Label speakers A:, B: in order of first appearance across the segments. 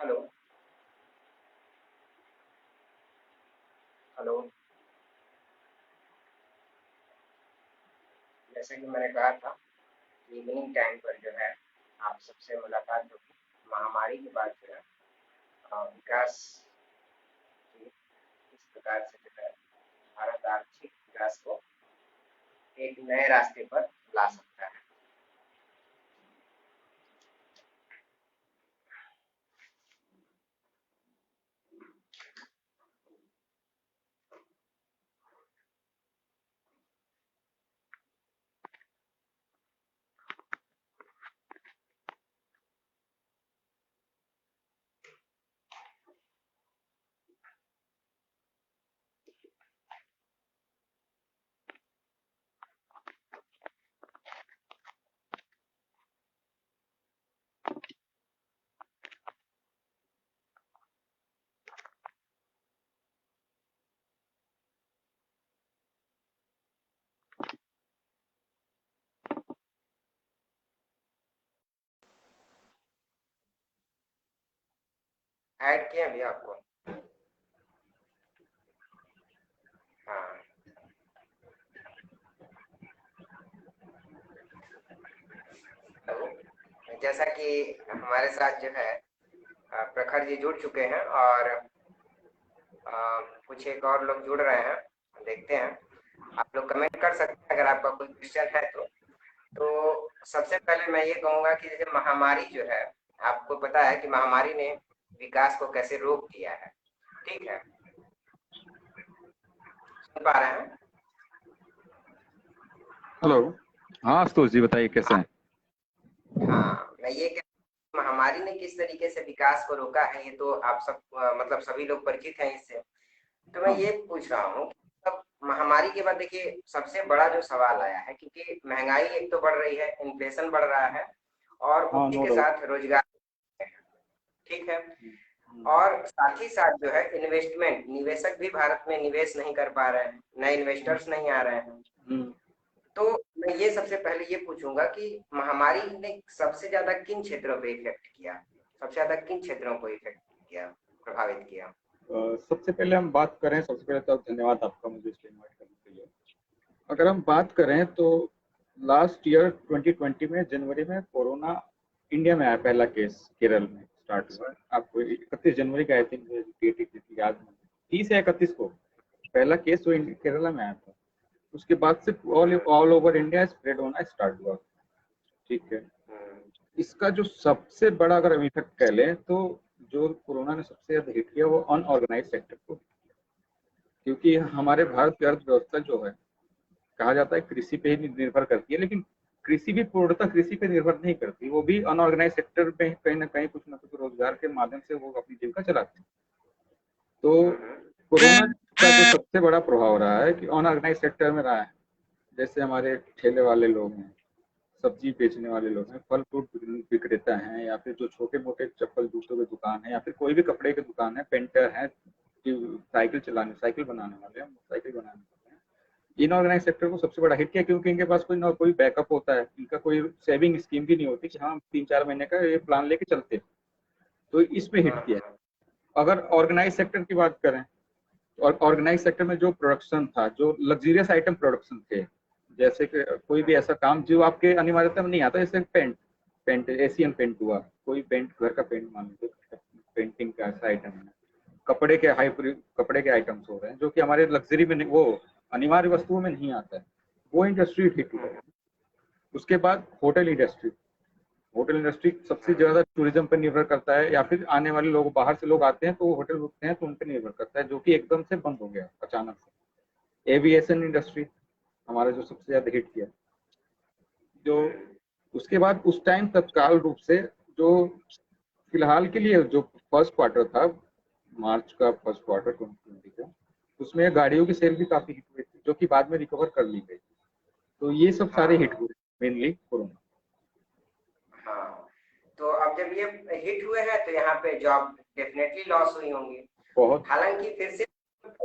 A: Hello. Hello. जैसे कि मैंने कहा था, इवनिंग टाइम पर जो है आप सबसे मुलाकात होगी। महामारी के बाद जो है विकास की किस प्रकार से जो है भारत आर्थिक विकास को एक नए रास्ते पर ला सकता है। ऐड किया अभी आपको। हाँ। तो जैसा कि हमारे साथ जो है प्रखर जी जुड़ चुके हैं और कुछ एक और लोग जुड़ रहे हैं। देखते हैं, आप लोग कमेंट कर सकते हैं अगर आपका कोई क्वेश्चन है तो सबसे पहले मैं ये कहूंगा कि जैसे महामारी जो है, आपको पता है कि महामारी ने विकास को कैसे रोक दिया है। ठीक है, सुन पा रहे हैं?
B: हेलो। हाँ आशुतोष जी, बताइए कैसे हैं?
A: हाँ, मैं ये कह महामारी ने किस तरीके से विकास को रोका है, ये तो आप सब मतलब सभी लोग परिचित हैं इससे। तो मैं
B: हाँ
A: ये पूछ रहा हूँ कि अब महामारी के बाद देखिए सबसे बड़ा जो सवाल आया है, क्योंकि महंगाई एक तो बढ़ रही है, इन्फ्लेशन बढ़ रहा है और
B: हाँ,
A: उसी
B: नो
A: के
B: डाउट।
A: साथ रोजगार। ठीक है। और साथ ही साथ जो है इन्वेस्टमेंट, निवेशक भी भारत में निवेश नहीं कर पा रहे हैं, नए इन्वेस्टर्स नहीं आ रहे हैं। तो मैं ये सबसे पहले ये पूछूंगा कि महामारी ने सबसे ज्यादा किन क्षेत्रों पे इफेक्ट किया, सबसे ज्यादा किन क्षेत्रों को इफेक्ट किया, प्रभावित किया?
B: सबसे पहले हम बात करें, सबसे पहले तो धन्यवाद आपका मुझे इसलिए इनवाइट करने के लिए। अगर हम बात करें तो लास्ट ईयर 2020 में जनवरी में कोरोना इंडिया में आया, पहला केस केरल में स्टार्ट हुआ। आपको 31 जनवरी का आई थिंक डेट एग्जैक्टली याद नहीं, 30 या 31 को पहला केस वो केरला में आया था। उसके बाद से ऑल ओवर इंडिया स्प्रेड होना स्टार्ट हुआ। ठीक है। इसका जो सबसे बड़ा अगर हम इफेक्ट कह लें तो जो कोरोना ने सबसे ज्यादा हिट किया वो अनऑर्गेनाइज सेक्टर को, क्योंकि हमारे भारत की अर्थव्यवस्था जो है, कहा जाता है कृषि पे ही निर्भर करती है, लेकिन कृषि भी पूर्णतः कृषि पे निर्भर नहीं करती, वो भी अनऑर्गेनाइज सेक्टर में कहीं ना कुछ रोजगार के माध्यम से वो अपनी जीविका चलाते हैं। तो कोरोना का जो सबसे बड़ा प्रभाव रहा है कि अनऑर्गेनाइज सेक्टर में रहा है। जैसे हमारे ठेले वाले लोग हैं, सब्जी बेचने वाले लोग हैं, फल फ्रूट विक्रेता हैं, या फिर जो छोटे मोटे चप्पल जूतों की दुकान है, या फिर कोई भी कपड़े की दुकान है, पेंटर है, साइकिल बनाने वाले हैं, मोटरसाइकिल बनाने वाले हैं। इनऑर्गेनाइज सेक्टर को सबसे बड़ा हिट किया, क्योंकि इनके पास कोई ना कोई बैकअप होता है, इनका कोई सेविंग स्कीम भी नहीं होती कि हाँ 3-4 महीने का ये प्लान लेके चलते, तो इसमें हिट किया। अगर ऑर्गेनाइज सेक्टर की बात करें, और ऑर्गेनाइज सेक्टर में जो प्रोडक्शन था, जो लग्जरियस आइटम प्रोडक्शन थे, जैसे कि कोई भी ऐसा काम जो आपके अनिवार्यता में नहीं आता, जैसे पेंट पेंट एशियन पेंट हुआ, कोई पेंट घर का पेंट मान लीजिए, पेंटिंग का ऐसा आइटम है, कपड़े के कपड़े के आइटम्स हो रहे हैं जो कि हमारे लग्जरी में वो अनिवार्य वस्तुओं में नहीं आता है, वो इंडस्ट्री ठीक हुआ। उसके बाद होटल इंडस्ट्री सबसे ज्यादा टूरिज्म पर निर्भर करता है, या फिर आने वाले लोग, बाहर से लोग आते हैं तो वो होटल रुकते हैं तो उन पर निर्भर करता है, जो कि एकदम से बंद हो गया अचानक से। एविएशन इंडस्ट्री हमारा जो सबसे ज्यादा हिट किया, जो उसके बाद उस टाइम तत्काल रूप से जो फिलहाल के लिए जो फर्स्ट क्वार्टर था, मार्च का फर्स्ट क्वार्टर 2020 का, उसमें गाड़ियों की सेल भी काफी हिट हुई थी, जो कि बाद में रिकवर कर ली गई। तो ये सब सारे हिट हुए मेनली कोरोना।
A: हाँ, तो अब जब ये हिट हुए हैं तो यहाँ पे जॉब डेफिनेटली लॉस हुई होंगी।
B: बहुत।
A: हालांकि फिर से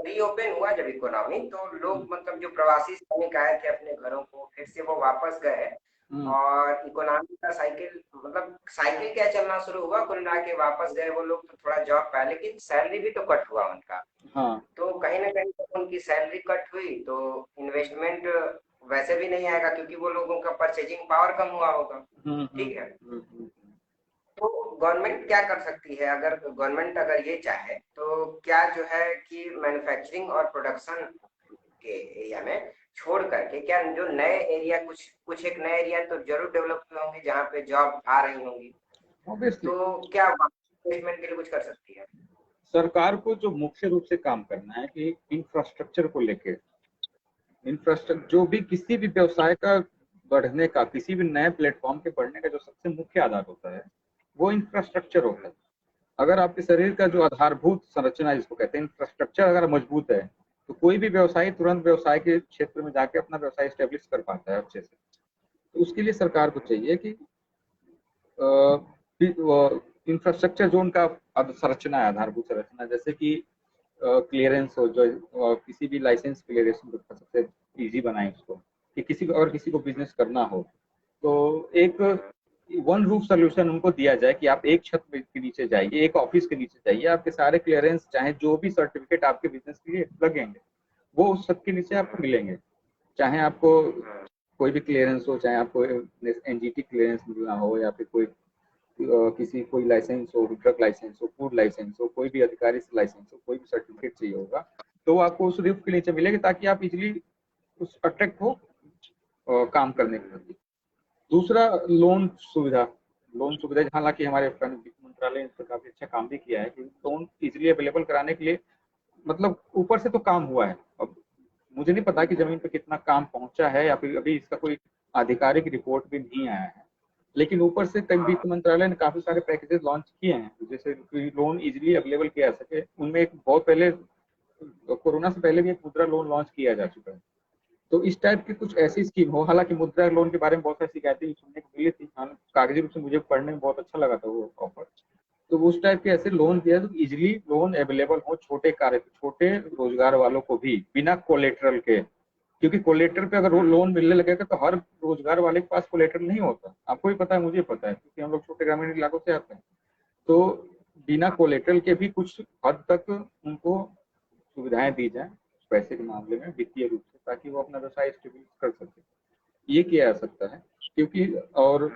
A: रीओपन हुआ जब इकोनॉमी, तो लोग मतलब जो प्रवासी श्रमिक आए थे अपने घरों को, फिर से वो वापस गए और इकोनॉमी का साइकिल, मतलब साइकिल क्या चलना शुरू हुआ, कुल मिला के वापस गए वो लोग तो थोड़ा जॉब पाया, लेकिन सैलरी भी तो कट हुआ उनका।
B: हाँ
A: तो कहीं ना कहीं जब उनकी सैलरी कट हुई तो इन्वेस्टमेंट वैसे भी नहीं आएगा, क्योंकि वो लोगों का परचेजिंग पावर कम हुआ होगा। ठीक है। तो गवर्नमेंट क्या कर सकती है, अगर गवर्नमेंट अगर ये चाहे तो क्या जो है कि मैन्युफैक्चरिंग और प्रोडक्शन के एरिया में छोड़ करके, क्या जो नए एरिया, कुछ कुछ एक नए एरिया तो जरूर डेवलप हुए होंगे जहाँ पे जॉब आ रही होंगी,
B: ऑब्वियसली
A: तो क्या इन्वेस्टमेंट के लिए कुछ कर सकती है?
B: सरकार को जो मुख्य रूप से काम करना है कि इंफ्रास्ट्रक्चर को लेके, इंफ्रास्ट्रक्चर जो भी किसी भी व्यवसाय का बढ़ने का, किसी भी नए प्लेटफॉर्म के बढ़ने का जो सबसे मुख्य आधार होता है वो इंफ्रास्ट्रक्चर होता है। अगर आपके शरीर का जो आधारभूत संरचना जिसको कहते हैं इंफ्रास्ट्रक्चर अगर मजबूत है तो कोई भी व्यवसायी तुरंत व्यवसाय के क्षेत्र में जाके अपना व्यवसाय स्टेब्लिश कर पाता है अच्छे से। तो उसके लिए सरकार को चाहिए कि इंफ्रास्ट्रक्चर जो उनका संरचना है, आधारभूत संरचना, जैसे कि क्लियरेंस हो, जो किसी भी लाइसेंस क्लियरेशन सबसे इजी बनाए उसको, कि किसी को बिजनेस करना हो तो एक वन रूफ सोल्यूशन उनको दिया जाए कि आप एक छत के नीचे जाइए, एक ऑफिस के नीचे जाइए, आपके सारे क्लियरेंस चाहे जो भी सर्टिफिकेट आपके बिजनेस के लिए लगेंगे वो उस छत के नीचे आपको मिलेंगे। चाहे आपको कोई भी क्लियरेंस हो, चाहे आपको एनजीटी क्लियरेंस मिलना हो या फिर कोई किसी कोई लाइसेंस हो, ड्रग लाइसेंस हो, फूड लाइसेंस हो, कोई भी अधिकारी से लाइसेंस हो, कोई भी सर्टिफिकेट चाहिए होगा तो वो आपको उस रूफ के नीचे मिलेगी ताकि आप इजिली उस अट्रैक्ट हो काम करने के प्रति। दूसरा लोन सुविधा, हालांकि हमारे वित्त मंत्रालय ने इस पर काफी अच्छा काम भी किया है कि लोन इजिली अवेलेबल कराने के लिए, मतलब ऊपर से तो काम हुआ है, अब मुझे नहीं पता कि जमीन पे कितना काम पहुंचा है या फिर अभी इसका कोई आधिकारिक रिपोर्ट भी नहीं आया है, लेकिन ऊपर से कई वित्त मंत्रालय ने काफी सारे पैकेजेस लॉन्च किए हैं जैसे लोन इजिली अवेलेबल किया जा सके। उनमें एक बहुत पहले, कोरोना से पहले भी एक मुद्रा लोन लॉन्च किया जा चुका है। तो इस टाइप की कुछ ऐसी स्कीम हो, हालांकि मुद्रा लोन के बारे में बहुत सारी शिकायतें सुनने को मिली थी, कागजी रूप से मुझे पढ़ने में बहुत अच्छा लगा था वो ऑफर। तो उस टाइप के ऐसे लोन दिया तो इजिली लोन अवेलेबल हो छोटे रोजगार वालों को भी बिना कोलेटरल के, क्योंकि कोलेटरल पे अगर लोन मिलने लगेगा तो हर रोजगार वाले के पास कोलेटरल नहीं होता, आपको भी पता है मुझे पता है क्योंकि हम लोग छोटे ग्रामीण इलाकों से आते हैं। तो बिना कोलेटरल के भी कुछ हद तक उनको सुविधाएं दी जाए पैसे के मामले में वित्तीय रूप से, ताकि वो अपना व्यवसाय स्टेबल कर सके, ये किया जा सकता है। क्योंकि और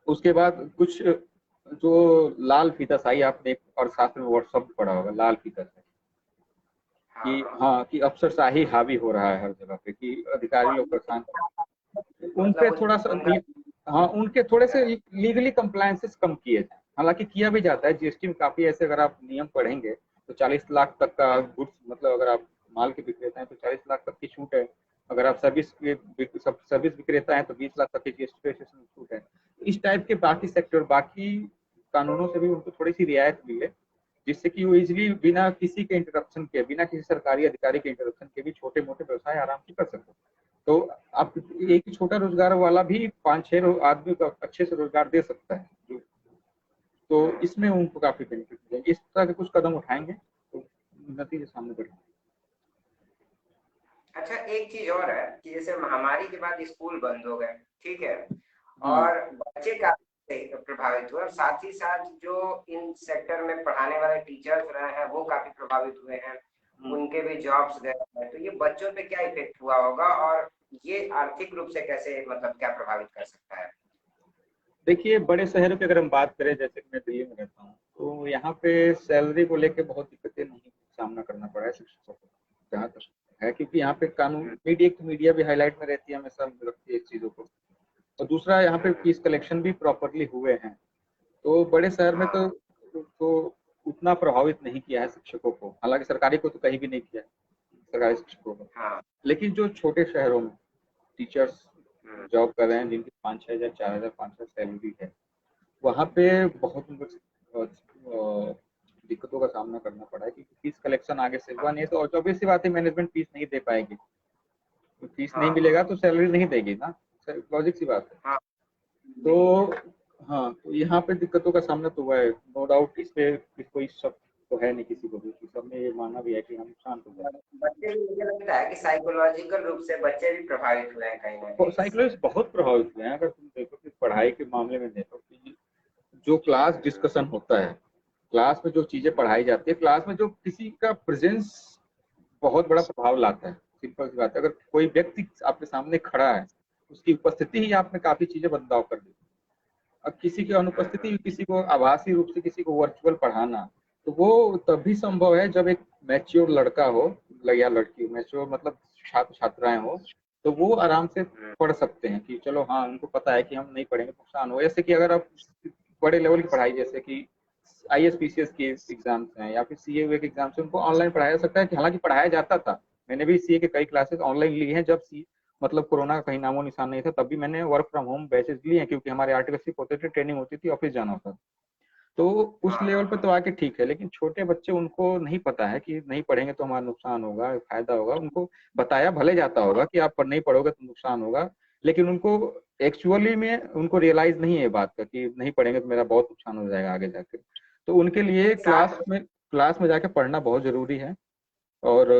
B: उसके बाद कुछ जो लाल फीताशाही, आपने एक अर्थशास्त्र में वर्ड शब्द पढ़ा होगा लाल फीताशाही, कि हाँ कि अफसरशाही हावी हो रहा है हर जगह पे, कि अधिकारी लोग परेशान, उन पे थोड़ा सा हाँ उनके थोड़े से लीगली कंप्लायंसेस कम किए जाए। हालांकि किया भी जाता है, जीएसटी में काफी ऐसे अगर आप नियम पढ़ेंगे तो 40 लाख तक का गुड्स, मतलब अगर आप माल के विक्रेता हैं तो 40 लाख तक की छूट है, अगर आप सर्विस विक्रेता हैं तो 20 लाख तक की जीएसटी रजिस्ट्रेशन में छूट है। इस टाइप के बाकी सेक्टर, बाकी कानूनों से भी उनको थोड़ी सी रियायत मिले, जिससे कि वो इजिली बिना किसी के इंटरप्शन के, बिना किसी सरकारी अधिकारी के इंटरप्शन के भी छोटे मोटे व्यवसाय आराम से कर सके। तो आप एक छोटा रोजगार वाला भी 5-6 आदमी को अच्छे से रोजगार दे सकता है, तो इसमें उनको काफी बेनिफिट मिलेंगे। इस तरह के कुछ कदम उठाएंगे तो नतीजे सामने बढ़ेंगे।
A: अच्छा, एक चीज और है कि जैसे महामारी के बाद स्कूल बंद हो गए, ठीक है, और बच्चे काफी प्रभावित हुए, और साथ ही साथ जो इन सेक्टर में पढ़ाने वाले टीचर्स रहे हैं वो काफी प्रभावित हुए हैं, उनके भी जॉब्स गए हैं। तो ये बच्चों पे क्या इफेक्ट हुआ होगा, और ये आर्थिक रूप से कैसे, मतलब क्या प्रभावित कर सकता है?
B: देखिए बड़े शहरों की अगर हम बात करें, जैसे कि मैं दिल्ली में रहता हूँ, तो यहाँ पे सैलरी को लेकर बहुत दिक्कतें नहीं सामना करना पड़ा है शिक्षकों को, जहाँ तक है, क्योंकि यहाँ पे कानून मीडिया भी हाईलाइट में रहती है, हमेशा रखती है इस चीजों को। और दूसरा यहाँ पे फीस कलेक्शन भी प्रॉपरली हुए हैं, तो बड़े शहर में तो उतना प्रभावित नहीं किया है शिक्षकों को, हालांकि सरकारी को तो कहीं भी नहीं किया है सरकारी शिक्षकों को। लेकिन जो छोटे शहरों में टीचर्स जॉब कर रहे हैं जिनकी 5-6 हजार 4,000 5,000 सैलरी है, वहाँ पे बहुत दिक्कतों का सामना करना पड़ा है, क्योंकि फीस कलेक्शन आगे से हुआ नहीं, तो ऑब्वियस सी बात है मैनेजमेंट फीस नहीं दे पाएगी, तो फीस नहीं मिलेगा तो सैलरी नहीं देगी ना, लॉजिक सी बात है। तो हाँ, तो यहाँ पे दिक्कतों का सामना तो हुआ है, नो डाउट, इस पे कोई शक तो है नहीं किसी को भी, सबने ये माना भी है कि हम शांत हो जाए।
A: बच्चे भी, मुझे लगता है कि साइकोलॉजिकल रूप से बच्चे भी प्रभावित हुए हैं कहीं ना
B: और
A: कहीं इससे।
B: साइकोलॉजिस्ट बहुत प्रभावित हुए हैं। अगर तुम देखो कि पढ़ाई के मामले में देखो कि जो क्लास डिस्कशन होता है, क्लास में जो चीजें पढ़ाई जाती है, क्लास में जो किसी का प्रेजेंस बहुत बड़ा प्रभाव लाता है। सिंपल सी बात है, अगर कोई व्यक्ति आपके सामने खड़ा है, उसकी उपस्थिति ही आप में काफी चीजें बदलाव कर देती है। अब किसी की अनुपस्थिति, किसी को आभासी रूप से, किसी को वर्चुअल पढ़ाना, तो वो तभी संभव है जब एक मैच्योर लड़का हो या लड़की, मैच्योर मतलब छात्र छात्राएं हो, तो वो आराम से पढ़ सकते हैं कि चलो हाँ, उनको पता है कि हम नहीं पढ़ेंगे नुकसान हो। जैसे कि अगर आप बड़े लेवल की पढ़ाई, जैसे कि IAS PCS के एग्जाम्स हैं या फिर CA के एग्जाम्स हैं, उनको ऑनलाइन पढ़ाया जा सकता है। कि हालांकि पढ़ाया जाता था, मैंने भी CA के कई क्लासेस ऑनलाइन ली हैं जब मतलब कोरोना का कहीं नामो निशान नहीं था, तब भी मैंने वर्क फ्रॉम होम बैचेस लिए हैं, क्योंकि हमारे आर्टिकल होते थे, ट्रेनिंग होती थी, ऑफिस जाना होता था। तो उस लेवल पर तो आके ठीक है, लेकिन छोटे बच्चे, उनको नहीं पता है कि नहीं पढ़ेंगे तो हमारा नुकसान होगा, फायदा होगा। उनको बताया भले जाता होगा कि आप नहीं पढ़ोगे तो नुकसान होगा, लेकिन उनको एक्चुअली में उनको रियलाइज नहीं है ये बात का कि नहीं पढ़ेंगे तो मेरा बहुत नुकसान हो जाएगा आगे जाके। तो उनके लिए क्लास में जाके पढ़ना बहुत जरूरी है। और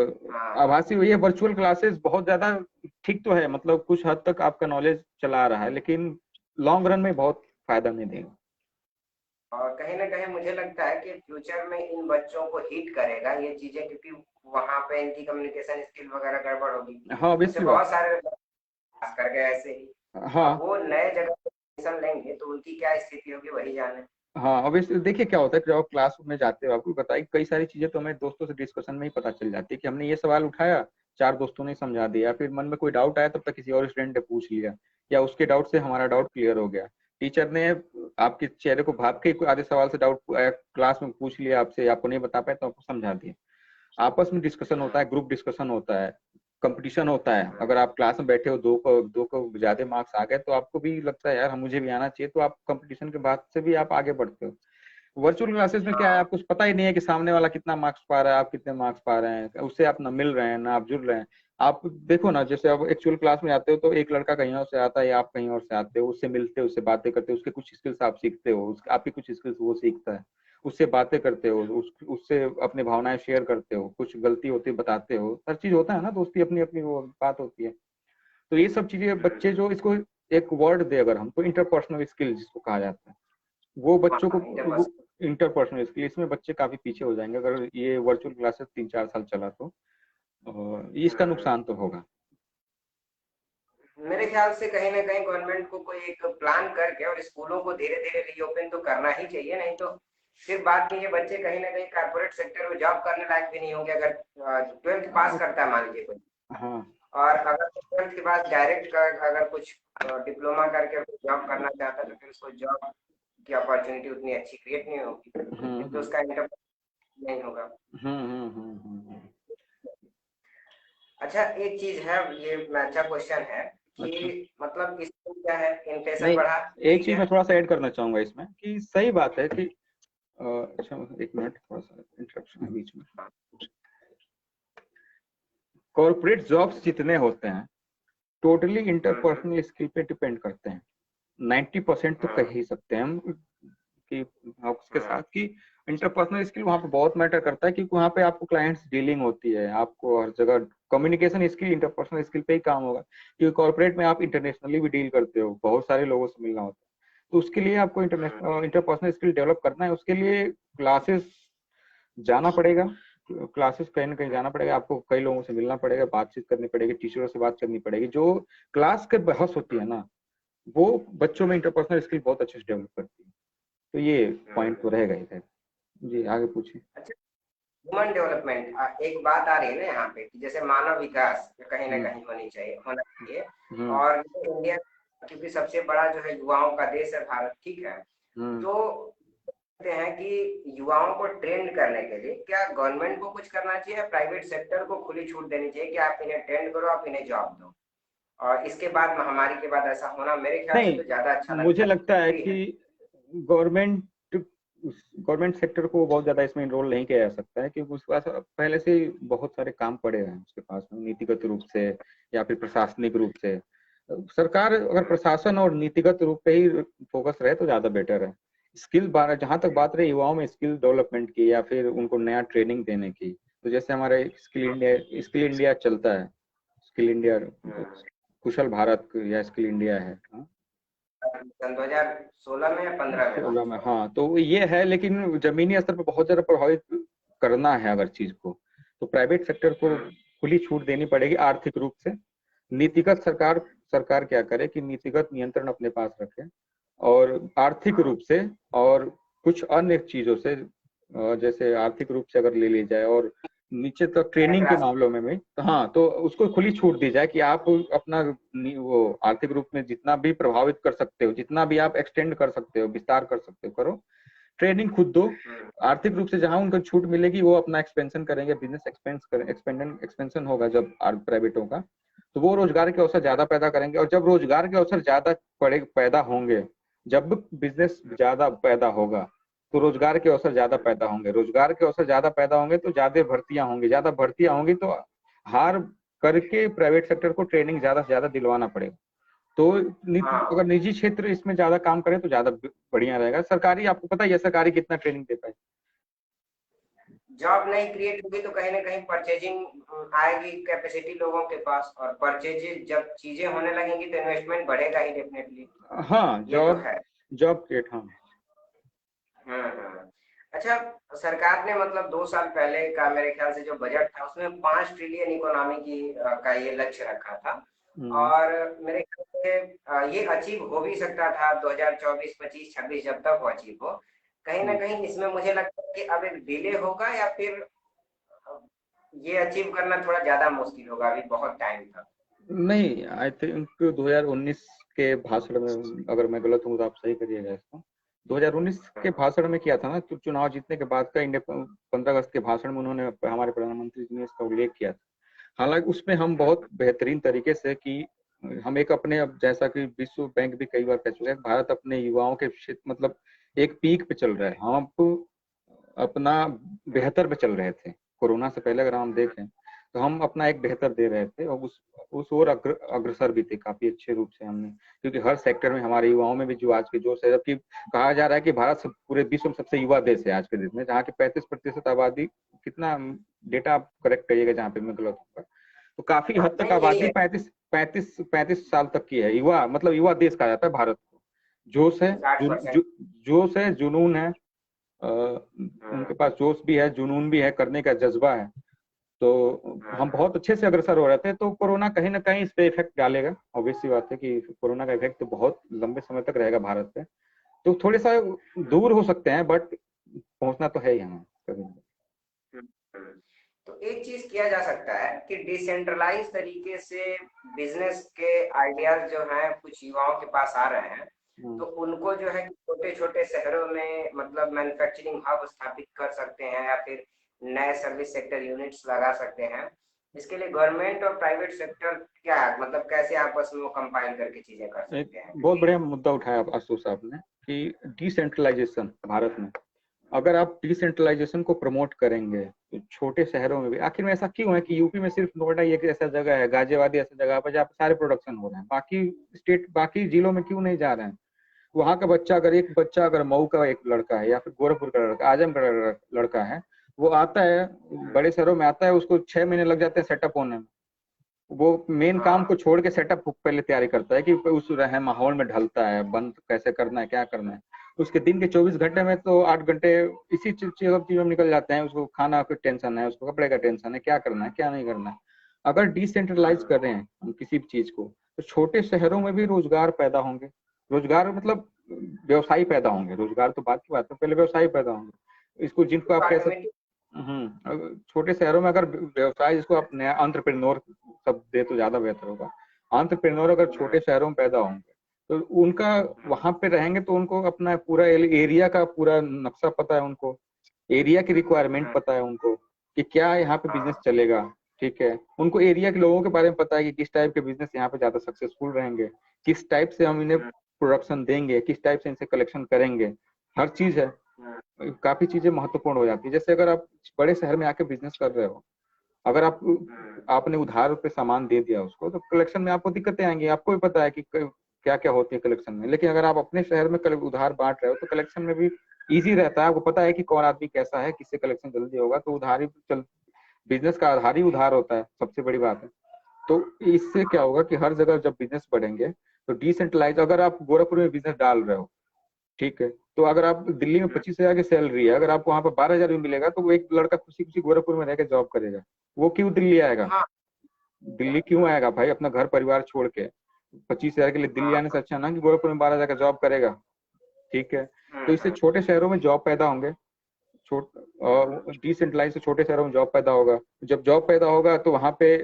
B: आभासी ये वर्चुअल क्लासेस बहुत ज्यादा ठीक तो है, मतलब कुछ हद तक आपका नॉलेज चला रहा है, लेकिन लॉन्ग रन में बहुत फायदा नहीं देगा।
A: और कहीं ना कहीं मुझे लगता है कि फ्यूचर में इन बच्चों को हिट करेगा ये चीजें, क्योंकि वहां पे इनकी कम्युनिकेशन स्किल वगैरह गड़बड़ होगी।
B: हाँ,
A: जैसे
B: ऑब्वियसली
A: बहुत
B: बात।
A: सारे खास करके ऐसे ही,
B: हाँ
A: अब वो नए जगह पे एडमिशन लेंगे तो उनकी क्या स्थिति होगी वही जाने।
B: हाँ, ऑब्वियसली देखिए क्या होता है कि जब आप क्लासरूम में जाते हो, आपको बताइए कई सारी चीजें तो हमें दोस्तों से डिस्कशन में ही पता चल जाती है कि हमने ये सवाल उठाया, चार दोस्तों ने समझा दिया, फिर मन में कोई डाउट आया तब तक किसी और स्टूडेंट ने पूछ लिया, या उसके डाउट से हमारा डाउट क्लियर हो गया। टीचर ने आपके चेहरे को भाप के आधे सवाल से डाउट क्लास में पूछ लिया आपसे, आपको नहीं बता पाए तो आपको समझा दिया। आपस में डिस्कशन होता है, ग्रुप डिस्कशन होता है, कंपटीशन होता है। अगर आप क्लास में बैठे हो, दो को ज्यादा मार्क्स आ गए तो आपको भी लगता है यार मुझे भी आना चाहिए, तो आप कंपटीशन के बाद से भी आप आगे बढ़ते हो। वर्चुअल क्लासेस में क्या है, आपको पता ही नहीं है कि सामने वाला कितना मार्क्स पा रहा है, आप कितने मार्क्स पा रहे हैं, उससे आप ना मिल रहे हैं ना आप जुड़ रहे हैं। आप देखो ना, जैसे आप एक्चुअल क्लास में आते हो तो एक लड़का कहीं और से आता है या आप कहीं और से आते हो, उससे मिलते हो, उससे बातें करते हो, उसके कुछ स्किल्स आप सीखते हो, आपकी कुछ स्किल्स वो सीखता है, उससे बातें करते हो, उससे अपनी भावनाएं शेयर करते हो, कुछ गलती होती है बताते हो, हर चीज होता है ना, दोस्ती अपनी अपनी वो बात होती है। तो ये सब चीजें बच्चे जो इसको एक वर्ड दे अगर हम, तो इंटरपर्सनल स्किल जिसको कहा जाता है, वो बच्चों को इंटरपर्सनल स्किल, इसमें बच्चे काफी पीछे हो जाएंगे अगर ये वर्चुअल क्लासेस 3-4 साल चला तो। इसका नुकसान तो होगा।
A: मेरे ख्याल से कहीं ना कहीं गवर्नमेंट को कोई एक प्लान करके और स्कूलों को धीरे धीरे रीओपन तो करना ही चाहिए, नहीं तो फिर बाद में ये बच्चे कहीं ना कहीं कारपोरेट सेक्टर में जॉब करने लायक भी नहीं होंगे। अगर 12th पास करता है मान लीजिए कोई,
B: हाँ
A: और अगर 12th के बाद डायरेक्ट अगर कुछ डिप्लोमा करके जॉब करना चाहता है तो फिर उसको जॉब की अपॉर्चुनिटी उतनी अच्छी क्रिएट नहीं होगी, क्योंकि उसका इंटर नहीं होगा।
B: हम्म।
A: अच्छा, एक चीज है, ये अच्छा क्वेश्चन है
B: अच्छा,
A: कि मतलब इसमें क्या है, इन्फ्लेशन
B: नहीं,
A: बढ़ा,
B: एक
A: ठीक
B: चीज
A: है।
B: मैं थोड़ा सा ऐड करना चाहूंगा इसमें कि सही बात है कि अच्छा, एक मिनट, थोड़ा सा इंटरप्शन है बीच में। कॉर्पोरेट जॉब्स जितने होते हैं टोटली इंटरपर्सनल स्किल पे डिपेंड करते हैं। 90% तो कह ही सकते हैं हम कि उसके साथ कि इंटरपर्सनल स्किल वहाँ पे बहुत मैटर करता है, क्योंकि वहाँ पे आपको क्लाइंट्स डीलिंग होती है, आपको हर जगह कम्युनिकेशन स्किल इंटरपर्सनल स्किल पे ही काम होगा, क्योंकि कॉर्पोरेट में आप इंटरनेशनली भी डील करते हो, बहुत सारे लोगों से मिलना होता है। तो उसके लिए आपको इंटरनेशनल इंटरपर्सनल स्किल डेवलप करना है, उसके लिए क्लासेस जाना पड़ेगा, क्लासेस कहीं ना कहीं जाना पड़ेगा, आपको कई लोगों से मिलना पड़ेगा, बातचीत करनी पड़ेगी, टीचरों से बात करनी पड़ेगी। जो क्लास के बहस होती है ना, वो बच्चों में इंटरपर्सनल स्किल बहुत अच्छे से डेवलप करती है। तो ये पॉइंट तो रहेगा ही है। जी आगे पूछिए।
A: अच्छा, ह्यूमन डेवलपमेंट एक बात आ रही है ना यहाँ पे कि जैसे मानव विकास कहीं ना कहीं होना चाहिए।
B: हम्म
A: और इंडिया, क्योंकि सबसे बड़ा जो है युवाओं का देश है भारत, ठीक है।
B: हम्म
A: तो कहते हैं कि युवाओं को ट्रेंड करने के लिए क्या गवर्नमेंट को कुछ करना चाहिए, प्राइवेट सेक्टर को खुली छूट देनी चाहिए कि आप इन्हें ट्रेंड करो, आप इन्हें जॉब दो, और इसके बाद महामारी के बाद ऐसा होना मेरे ख्याल से
B: नहीं,
A: तो ज्यादा अच्छा
B: मुझे
A: लगता
B: लगता है
A: है।
B: कि गवर्नमेंट गवर्नमेंट सेक्टर को बहुत ज्यादा इसमें इनरोल नहीं किया जा सकता है, क्योंकि उसके पास पहले से ही बहुत सारे काम पड़े हैं उसके पास में, नीतिगत रूप से या फिर प्रशासनिक रूप से। सरकार अगर प्रशासन और नीतिगत रूप पे ही फोकस रहे तो ज्यादा बेटर है। स्किल जहां तक बात रही युवाओं में स्किल डेवलपमेंट की या फिर उनको नया ट्रेनिंग देने की, तो जैसे हमारे स्किल इंडिया चलता है, स्किल इंडिया, कुशल भारत या स्किल इंडिया है, हाँ?
A: सन 2016 में या 15 में?
B: 16 में, हाँ। तो ये है, लेकिन जमीनी स्तर पर बहुत ज्यादा प्रभावित करना है अगर चीज को, तो प्राइवेट सेक्टर को खुली छूट देनी पड़ेगी आर्थिक रूप से। नीतिगत सरकार क्या करे कि नीतिगत नियंत्रण अपने पास रखे, और आर्थिक रूप से और कुछ अन्य चीजों से, जैसे आर्थिक रूप से अगर ले ली जाए और नीचे तक ट्रेनिंग के मामलों में भी, तो हाँ, तो उसको खुली छूट दी जाए कि आप अपना वो आर्थिक रूप में जितना भी प्रभावित कर सकते हो, जितना भी आप एक्सटेंड कर सकते हो, विस्तार कर सकते हो, करो, ट्रेनिंग खुद दो। आर्थिक रूप से जहां उनको छूट मिलेगी वो अपना एक्सपेंशन करेंगे, बिजनेस एक्सपेंशन होगा जब प्राइवेटों का, तो वो रोजगार के अवसर ज्यादा पैदा करेंगे, और जब रोजगार के अवसर ज्यादा पैदा होंगे, जब बिजनेस ज्यादा पैदा होगा तो रोजगार के अवसर ज्यादा पैदा होंगे, रोजगार के अवसर ज्यादा पैदा होंगे तो ज्यादा भर्तियां होंगी, तो हार करके प्राइवेट सेक्टर को ट्रेनिंग ज्यादा से ज्यादा दिलवाना पड़ेगा। तो अगर निजी क्षेत्र इसमें ज्यादा काम करे तो ज्यादा बढ़िया रहेगा। सरकारी, आपको पता ही है सरकारी कितना ट्रेनिंग देता है।
A: जॉब नहीं क्रिएट होगी तो कहीं ना कहीं परचेजिंग आएगी कैपेसिटी लोगों के पास, और परचेज जब चीजें होने लगेंगी तो इन्वेस्टमेंट बढ़ेगा ही डेफिनेटली।
B: हाँ,
A: ये तो है।
B: जॉब क्रिएट, हाँ।
A: अच्छा, सरकार ने मतलब 2 साल पहले का मेरे ख्याल से जो बजट था उसमें 5 ट्रिलियन इकोनॉमी की का ये लक्ष्य रखा था, और मेरे ख्याल से ये अचीव हो भी सकता था 2024, 25, 26 जब तक वो अचीव हो। कहीं ना कहीं इसमें मुझे लगता है कि अब एक डिले होगा, या फिर ये अचीव करना थोड़ा ज्यादा मुश्किल होगा, अभी बहुत टाइम था।
B: नहीं, आई थिंक 2019 के भाषण में, अगर मैं गलत हूँ तो आप सही करिएगा इसको, 2019 के भाषण में किया था ना, तो चुनाव जीतने के बाद का इंडिया 15 अगस्त के भाषण में उन्होंने, हमारे प्रधानमंत्री जी ने इसका उल्लेख किया था। हालांकि उसमें हम बहुत बेहतरीन तरीके से कि हम एक अपने, अब जैसा कि विश्व बैंक भी कई बार कह चुके हैं, भारत अपने युवाओं के मतलब एक पीक पे चल रहा है, हम अपना बेहतर पे चल रहे थे। कोरोना से पहले अगर हम देखें तो हम अपना एक बेहतर दे रहे थे, और उस ओर अग्रसर भी थे काफी अच्छे रूप से हमने, क्योंकि हर सेक्टर में हमारे युवाओं में भी जो आज के जोश है, जबकि कहा जा रहा है कि भारत पूरे विश्व में सबसे युवा देश है आज के देश में, जहाँ की 35% आबादी, कितना डेटा आप करेक्ट करिएगा जहाँ पे मैं गलत होगा, तो काफी हद तक आबादी 35 साल तक की है। युवा मतलब युवा देश कहा जाता है भारत को। जोश है, जोश है, जुनून है, उनके पास जोश भी है, जुनून भी है, करने का जज्बा है, तो हम बहुत अच्छे से अग्रसर हो रहे थे। तो कोरोना कहीं ना कहीं इस पे इफेक्ट डालेगा, ऑब्वियस सी बात है कि कोरोना का इफेक्ट तो बहुत लंबे समय तक रहेगा भारत पे, तो थोड़े सा दूर हो सकते हैं, बट पहुंचना तो है ही हमें कभी।
A: तो एक चीज किया जा सकता है कि डिसेंट्रलाइज तरीके से बिजनेस के आइडियाज जो हैं कुछ युवाओं के पास आ रहे हैं, तो उनको जो है छोटे छोटे शहरों में मतलब मैन्युफैक्चरिंग हब स्थापित कर सकते हैं, या फिर नए सर्विस सेक्टर यूनिट्स लगा सकते हैं। इसके लिए गवर्नमेंट और प्राइवेट सेक्टर क्या मतलब कैसे आपस में वो कंपाइन करके चीजें कर सकते हैं?
B: बहुत बढ़िया मुद्दा उठाया आशुतोष साहब ने कि डिसेंट्रलाइजेशन भारत में, अगर आप डिसेंट्रलाइजेशन को प्रमोट करेंगे तो छोटे शहरों में भी, आखिर में ऐसा क्यों है कि यूपी में सिर्फ नोएडा एक ऐसा जगह है, गाजियाबाद ऐसा जगह पर जहाँ पे सारे प्रोडक्शन हो रहे हैं, बाकी जिलों में क्यों नहीं जा रहे हैं? वहाँ का बच्चा, अगर एक बच्चा अगर मऊ का एक लड़का है या फिर गोरखपुर का लड़का, आजमगढ़ का लड़का है, वो आता है बड़े शहरों में, आता है, उसको 6 महीने लग जाते हैं सेटअप होने में। वो मेन काम को छोड़ के सेटअप पहले तैयारी करता है कि उस रहे माहौल में ढलता है, बंद कैसे करना है, क्या करना है। उसके दिन के 24 घंटे में तो 8 घंटे इसी चीजों में निकल जाते हैं। उसको खाना का टेंशन है, उसको कपड़े का टेंशन है, क्या करना है क्या नहीं करना है। अगर डिसेंट्रलाइज कर रहे हैं हम किसी भी चीज को, तो छोटे शहरों में भी रोजगार पैदा होंगे। रोजगार मतलब व्यवसायी पैदा होंगे, रोजगार तो बात की बात है, पहले व्यवसायी पैदा होंगे। इसको जिनको आप कैसे, छोटे शहरों में अगर व्यवसाय, जिसको आप नया एंटरप्रेन्योर शब्द दे तो ज्यादा बेहतर होगा, एंटरप्रेन्योर अगर छोटे शहरों में पैदा होंगे तो उनका वहां पे रहेंगे तो उनको अपना पूरा एरिया का पूरा नक्शा पता है, उनको एरिया की रिक्वायरमेंट पता है उनको कि क्या यहाँ पे बिजनेस चलेगा, ठीक है। उनको एरिया के लोगों के बारे में पता है कि किस टाइप के बिजनेस यहाँ पे ज्यादा सक्सेसफुल रहेंगे, किस टाइप से हम इन्हें प्रोडक्शन देंगे, किस टाइप से इनसे कलेक्शन करेंगे, हर चीज है। काफी चीजें महत्वपूर्ण हो जाती है। जैसे अगर आप बड़े शहर में आके बिजनेस कर रहे हो, अगर आपने उधार पे सामान दे दिया उसको, तो कलेक्शन में आपको दिक्कतें आएंगी। आपको भी पता है कि क्या क्या होती है कलेक्शन में। लेकिन अगर आप अपने शहर में उधार बांट रहे हो तो कलेक्शन में भी इजी रहता है, आपको पता है कि कौन आदमी कैसा है, किससे कलेक्शन जल्दी होगा, तो उधार ही चल, बिजनेस का आधार ही उधार होता है, सबसे बड़ी बात है। तो इससे क्या होगा कि हर जगह जब बिजनेस बढ़ेंगे तो डिसेंट्रलाइज, अगर आप गोरखपुर में बिजनेस डाल रहे हो, ठीक है, तो अगर आप दिल्ली में 25,000 की सैलरी है, अगर आपको वहां पर 12,000 भी मिलेगा तो वो एक लड़का खुशी खुशी गोरखपुर में रहकर जॉब करेगा। वो क्यों दिल्ली आएगा?
A: हाँ
B: दिल्ली क्यों आएगा भाई अपना घर परिवार छोड़ के? 25,000 के लिए दिल्ली
A: हाँ।
B: आने से अच्छा ना कि गोरखपुर में 12,000 का जॉब करेगा। ठीक है, तो इससे
A: हम्म।
B: छोटे शहरों में जॉब पैदा होंगे, छोट डिसेंट्रलाइज से छोटे शहरों में जॉब पैदा होगा। जब जॉब पैदा होगा तो वहां पे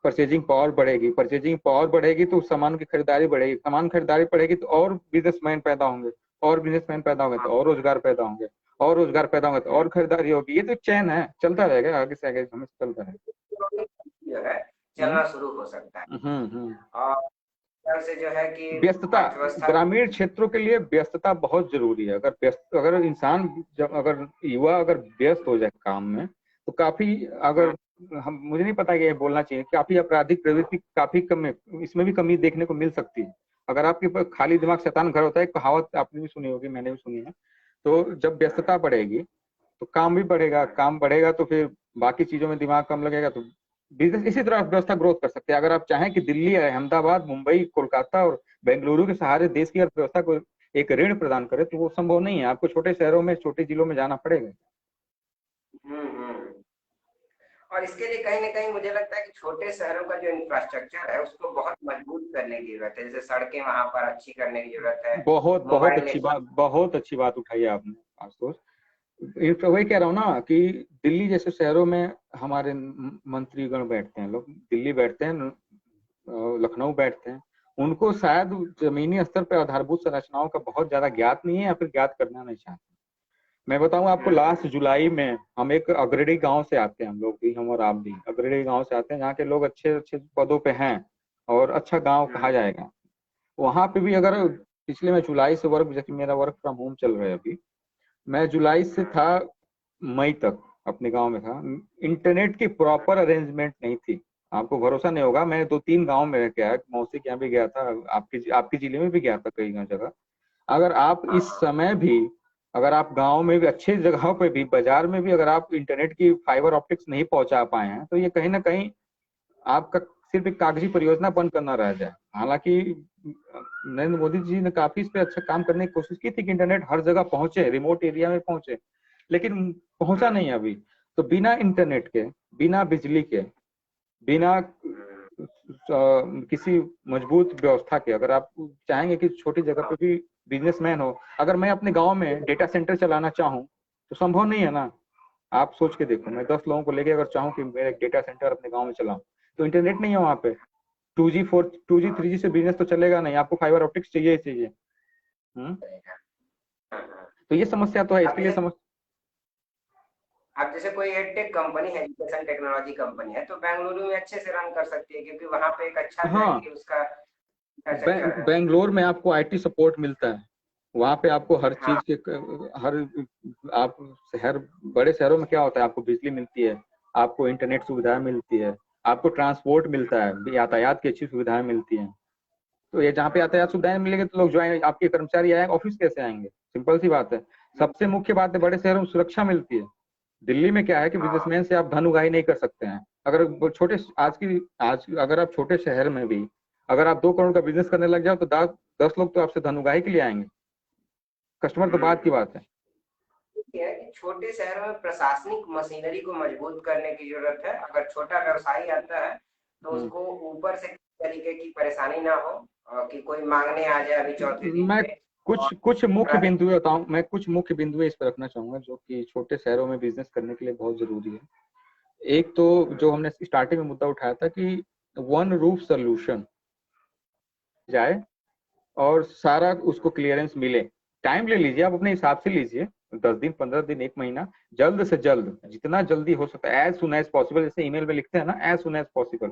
B: परचेजिंग पावर बढ़ेगी, परचेजिंग पावर बढ़ेगी तो सामान की खरीदारी बढ़ेगी, सामान खरीदारी बढ़ेगी तो और बिजनेसमैन पैदा होंगे, और बिजनेसमैन पैदा होंगे तो
A: हाँ।
B: और रोजगार पैदा होंगे, और रोजगार पैदा होंगे तो और खरीदारी होगी। ये तो चैन है, चलता रहेगा, आगे से आगे हमें चलता रहेगा।
A: जो है
B: हम्म
A: चलना शुरू हो सकता है।
B: हम्म।
A: और तरह से जो है कि
B: व्यस्तता,
A: अर्थव्यवस्था भी।
B: ग्रामीण क्षेत्रों के लिए व्यस्तता बहुत जरूरी है। अगर इंसान, जब अगर युवा अगर व्यस्त हो जाए काम में तो काफी, अगर हम, मुझे नहीं पता कि ये बोलना चाहिए, काफी आपराधिक प्रवृत्ति काफी कम है, इसमें भी कमी देखने को मिल सकती है। अगर आपके पास खाली दिमाग शैतान घर होता है, एक कहावत आपने भी सुनी होगी, मैंने भी सुनी है। तो जब व्यस्तता बढ़ेगी तो काम भी बढ़ेगा, काम बढ़ेगा तो फिर बाकी चीजों में दिमाग कम लगेगा, तो बिजनेस इसी तरह अर्थव्यवस्था ग्रोथ कर सकते हैं। अगर आप चाहें कि दिल्ली, अहमदाबाद, मुंबई, कोलकाता और बेंगलुरु के सहारे देश की अर्थव्यवस्था को एक ऋण प्रदान करे तो वो संभव नहीं है, आपको छोटे शहरों में, छोटे जिलों में जाना पड़ेगा।
A: हम्म। और इसके लिए कहीं ना कहीं मुझे लगता है कि छोटे शहरों का जो इंफ्रास्ट्रक्चर है उसको बहुत मजबूत करने की जरूरत है, जैसे सड़कें वहां पर अच्छी करने की जरूरत है।
B: बहुत बहुत
A: मोबाइल
B: अच्छी बात,
A: नेटवर्क।
B: बहुत अच्छी बात उठाई है आपने आशुतोष। तो वही कह रहा हूँ ना कि दिल्ली जैसे शहरों में हमारे मंत्रीगण बैठते हैं, लोग दिल्ली बैठते हैं, लखनऊ बैठते हैं, उनको शायद जमीनी स्तर पर आधारभूत संरचनाओं का बहुत ज्यादा ज्ञात नहीं है या फिर ज्ञात करना नहीं चाहते। मैं बताऊं आपको, लास्ट जुलाई में हम एक अग्रणी गांव से आते हैं, हम लोग भी, हम और आप भी अग्रणी गांव से आते हैं जहाँ के लोग अच्छे अच्छे पदों पे हैं और अच्छा गांव कहा जाएगा। वहां पे भी अगर पिछले, मैं जुलाई से वर्क, जैसे मेरा वर्क फ्रॉम होम चल रहा है अभी, मैं जुलाई से था मई तक अपने गांव में था, इंटरनेट की प्रॉपर अरेंजमेंट नहीं थी। आपको भरोसा नहीं होगा, मैं 2-3 गांव में रह के आया, मौसी के यहाँ भी गया था, आपकी जिले में भी गया था, कई जगह। अगर आप इस समय भी, अगर आप गांव में भी, अच्छे जगहों पे भी, बाजार में भी अगर आप इंटरनेट की फाइबर ऑप्टिक्स नहीं पहुंचा पाए हैं तो ये कहीं ना कहीं आपका सिर्फ एक कागजी परियोजना बंद करना रह जाए। हालांकि नरेंद्र मोदी जी ने काफी इस पे अच्छा काम करने की कोशिश की थी कि इंटरनेट हर जगह पहुंचे, रिमोट एरिया में पहुंचे, लेकिन पहुंचा नहीं अभी। तो बिना इंटरनेट के, बिना बिजली के, बिना किसी मजबूत व्यवस्था के, अगर आप चाहेंगे कि छोटी जगह पे भी बिजनेसमैन हो, अगर मैं अपने गांव में डेटा सेंटर चलाना चाहूँ तो संभव नहीं है ना। आप सोच के देखो, मैं 10 लोगों को लेके अगर चाहूँ कि मेरा एक डेटा सेंटर अपने गांव में चलाऊं, तो इंटरनेट नहीं है वहां पे। 2G 3G से बिजनेस तो चलेगा नहीं, आपको फाइबर ऑप्टिक्स चाहिए ही चाहिए। तो ये समस्या तो है,
A: अब
B: इसके लिए
A: जैसे
B: समस्या।
A: अब जैसे कोई एडटेक कंपनी है, एजुकेशन टेक्नोलॉजी कंपनी है, तो बेंगलुरु में अच्छे से रन कर सकती है क्योंकि वहां पे एक अच्छा जो है
B: हाँ,
A: कि उसका इंफ्रास्ट्रक्चर है।
B: बेंगलोर में आपको आईटी सपोर्ट मिलता है, वहां पे आपको हर
A: हाँ।
B: चीज के, हर, आप शहर, बड़े शहरों में क्या होता है, आपको बिजली मिलती है, आपको इंटरनेट सुविधाएं मिलती है, आपको ट्रांसपोर्ट मिलता है, यातायात की अच्छी सुविधाएं मिलती हैं। तो ये जहाँ पे यातायात सुविधाएं मिलेंगे तो लोग ज्वाइन, आपके कर्मचारी आएंगे, ऑफिस कैसे आएंगे? सिंपल सी बात है। सबसे मुख्य बात है, बड़े शहरों में सुरक्षा मिलती है। दिल्ली में क्या है कि
A: हाँ।
B: बिजनेसमैन से आप धन उगाही नहीं कर सकते हैं। अगर आज अगर आप छोटे शहर में भी अगर आप 2 करोड़ का बिजनेस करने लग जाओ तो 10 लोग तो आपसे धन उगाही के लिए आएंगे, कस्टमर तो बात की बात है।
A: है कि छोटे शहरों में प्रशासनिक मशीनरी को मजबूत करने की जरूरत है। अगर छोटा व्यवसायी आता है तो
B: हम्म।
A: उसको ऊपर से किसी तरीके की परेशानी ना हो, और कि कोई मांगने आ जाए अभी चौथे दिन
B: मैं
A: पे। और
B: कुछ कुछ मुख्य
A: प्राधिकरण।
B: बिंदु बताऊं, मैं कुछ मुख्य बिंदु इस पर रखना चाहूंगा जो कि छोटे शहरों में बिजनेस करने के लिए बहुत जरूरी है। एक तो जो हमने स्टार्टिंग में मुद्दा उठाया था कि वन रूफ सोल्यूशन जाए और सारा उसको क्लियरेंस मिले। टाइम ले लीजिए, आप अपने हिसाब से लीजिए, 10 दिन, 15 दिन, 1 महीना, जल्द से जल्द, जितना जल्दी हो सकता है, एज सुन एज पॉसिबल, जैसे ईमेल में लिखते हैं ना, एज सुन एज पॉसिबल,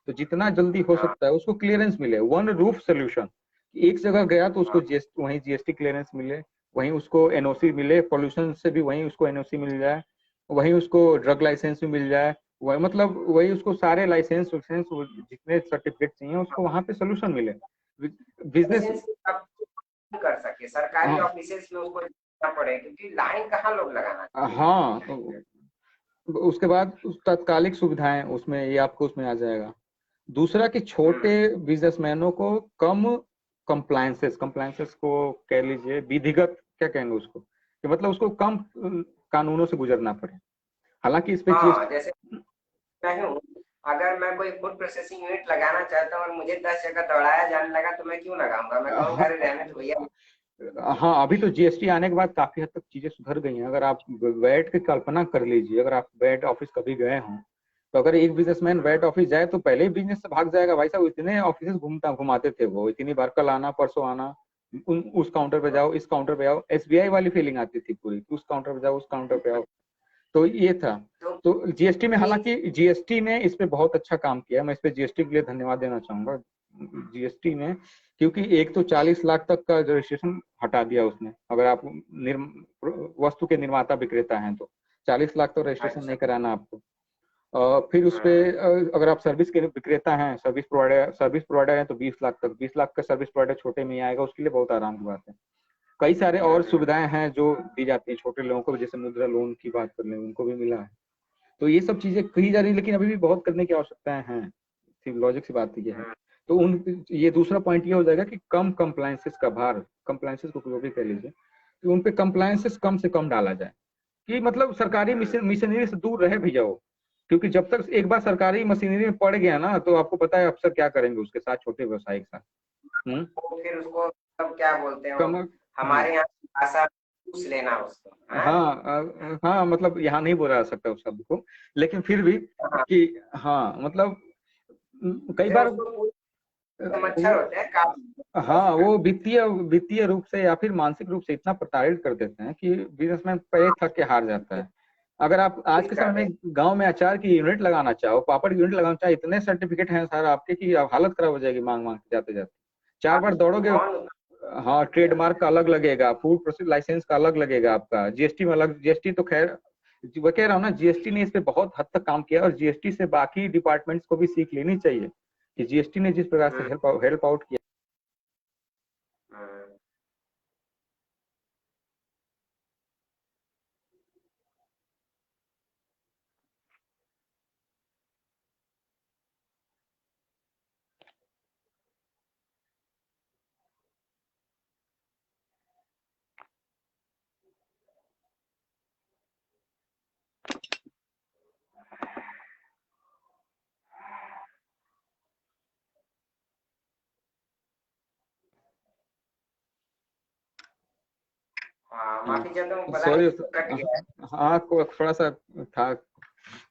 B: तो जितना जल्दी हो
A: हाँ।
B: सकता है उसको क्लियरेंस मिले, वन रूफ सोल्यूशन। एक जगह गया तो उसको
A: हाँ।
B: वहीं जीएसटी क्लियरेंस मिले, वहीं उसको एनओसी मिले, पोल्यूशन से भी वहीं उसको एनओसी मिल जाए, वहीं उसको ड्रग लाइसेंस भी मिल जाए, वही मतलब वही उसको सारे लाइसेंस जितने सर्टिफिकेट चाहिए उसको वहां पे सोल्यूशन मिले। बिजनेस
A: कर सके, सरकारी
B: हाँ
A: ऑफिसेस में उसको जाना पड़े, क्योंकि लाइन कहाँ लोग लगाना।
B: हाँ, तो उसके बाद तात्कालिक सुविधाएं उसमें, ये आपको उसमें आ जाएगा। दूसरा कि छोटे बिजनेसमैनों को कम कंप्लायंसेस को कह लीजिए, विधिगत क्या कहेंगे उसको, कि मतलब उसको कम कानूनों से गुजरना पड़े। हालांकि इस पे
A: हाँ, जैसे मैं हूँ, अगर मैं कोई फूड प्रोसेसिंग यूनिट लगाना चाहता हूँ और मुझे 10 जगह दौड़ाया जाने लगा, तो मैं क्यों लगाऊंगा, मैं कहूँगा अरे रहने दो भैया।
B: हाँ, अभी तो जीएसटी आने के बाद काफी हद तक चीजें सुधर गई हैं। अगर आप वैट की कल्पना कर लीजिए, अगर आप वैट ऑफिस कभी गए हों, तो अगर एक बिजनेसमैन वैट ऑफिस जाए तो पहले ही बिजनेस से भाग जाएगा। भाई साहब इतने ऑफिस घुमाते थे वो, इतनी बार कल आना परसों आना, उस काउंटर पे जाओ, इस काउंटर पे आओ, एसबीआई वाली फीलिंग आती थी पूरी, उस काउंटर पे जाओ, उस काउंटर पे आओ। तो ये था।
A: तो
B: तो जीएसटी में, हालांकि जीएसटी ने इस पे बहुत अच्छा काम किया, मैं इस पे जीएसटी के लिए धन्यवाद देना चाहूंगा जीएसटी ने, क्योंकि एक तो 40 लाख तक का रजिस्ट्रेशन हटा दिया उसने। अगर आप वस्तु के निर्माता विक्रेता हैं तो 40 लाख तो रजिस्ट्रेशन नहीं
A: अच्छा।
B: कराना आपको। फिर उस पे अगर आप सर्विस के विक्रेता हैं, सर्विस प्रोवाइडर हैं, तो 20 लाख तक, 20 लाख का सर्विस प्रोवाइडर छोटे में ही आएगा, उसके लिए बहुत आराम की बात है। कई सारे और सुविधाएं हैं जो दी जाती है छोटे लोगों को, जैसे मुद्रा लोन की बात कर लें, उनको भी मिला है। तो ये सब चीजें कही जा रही है, लेकिन अभी भी बहुत करने की आवश्यकताएं हैं। सिर्फ लॉजिक सी बात ये है। तो ये दूसरा पॉइंट ये हो जाएगा कि कम कंप्लायंसेस का भार, कंप्लायंसेस को जो भी कह लीजिए, कि उन पे कंप्लायंसेस कम से कम डाला जाए, कि मतलब सरकारी मशीनरी से दूर रहे भैया वो। क्योंकि जब तक एक बार सरकारी मशीनरी में पड़ गया ना, तो आपको पता है अफसर क्या करेंगे उसके साथ, छोटे व्यवसायी के साथ।
A: तो फिर उसको सब क्या बोलते हैं,
B: कम। हाँ
A: हमारे यहाँ भाषा घूस लेना उसको, हाँ?
B: हाँ हाँ, मतलब यहाँ नहीं बोला जा सकता उस शब्द को, लेकिन फिर भी
A: हाँ,
B: कि हाँ मतलब कई
A: जैसे
B: बार
A: उसको मच्छर
B: वो,
A: होते हैं काफी।
B: हाँ वो वित्तीय वित्तीय रूप से या फिर मानसिक रूप से इतना प्रताड़ित कर देते हैं कि बिजनेसमैन पहले थक के हार जाता है। अगर आप आज के समय
A: करते हैं।
B: में गांव में अचार की यूनिट लगाना चाहो, पापड़ की यूनिट लगाना चाहो, इतने सर्टिफिकेट हैं सर आपके कि आप हालत खराब हो जाएगी मांग मांग के जाते जाते, 4 बार दौड़ोगे।
A: कौन?
B: हाँ, ट्रेडमार्क का अलग लगेगा, फूड प्रोसेस लाइसेंस का अलग लगेगा, आपका जीएसटी में अलग। जीएसटी तो खैर वो कह रहा हूँ ना, जीएसटी ने इस पे बहुत हद तक काम किया, और जीएसटी से बाकी डिपार्टमेंट्स को भी सीख लेनी चाहिए कि जीएसटी ने जिस प्रकार से हेल्प आउट किया।
A: हम्म, हाँ, माफी चाहता हूँ, पता नहीं
B: सॉरी,
A: कट गया है।
B: हाँ थोड़ा सा था,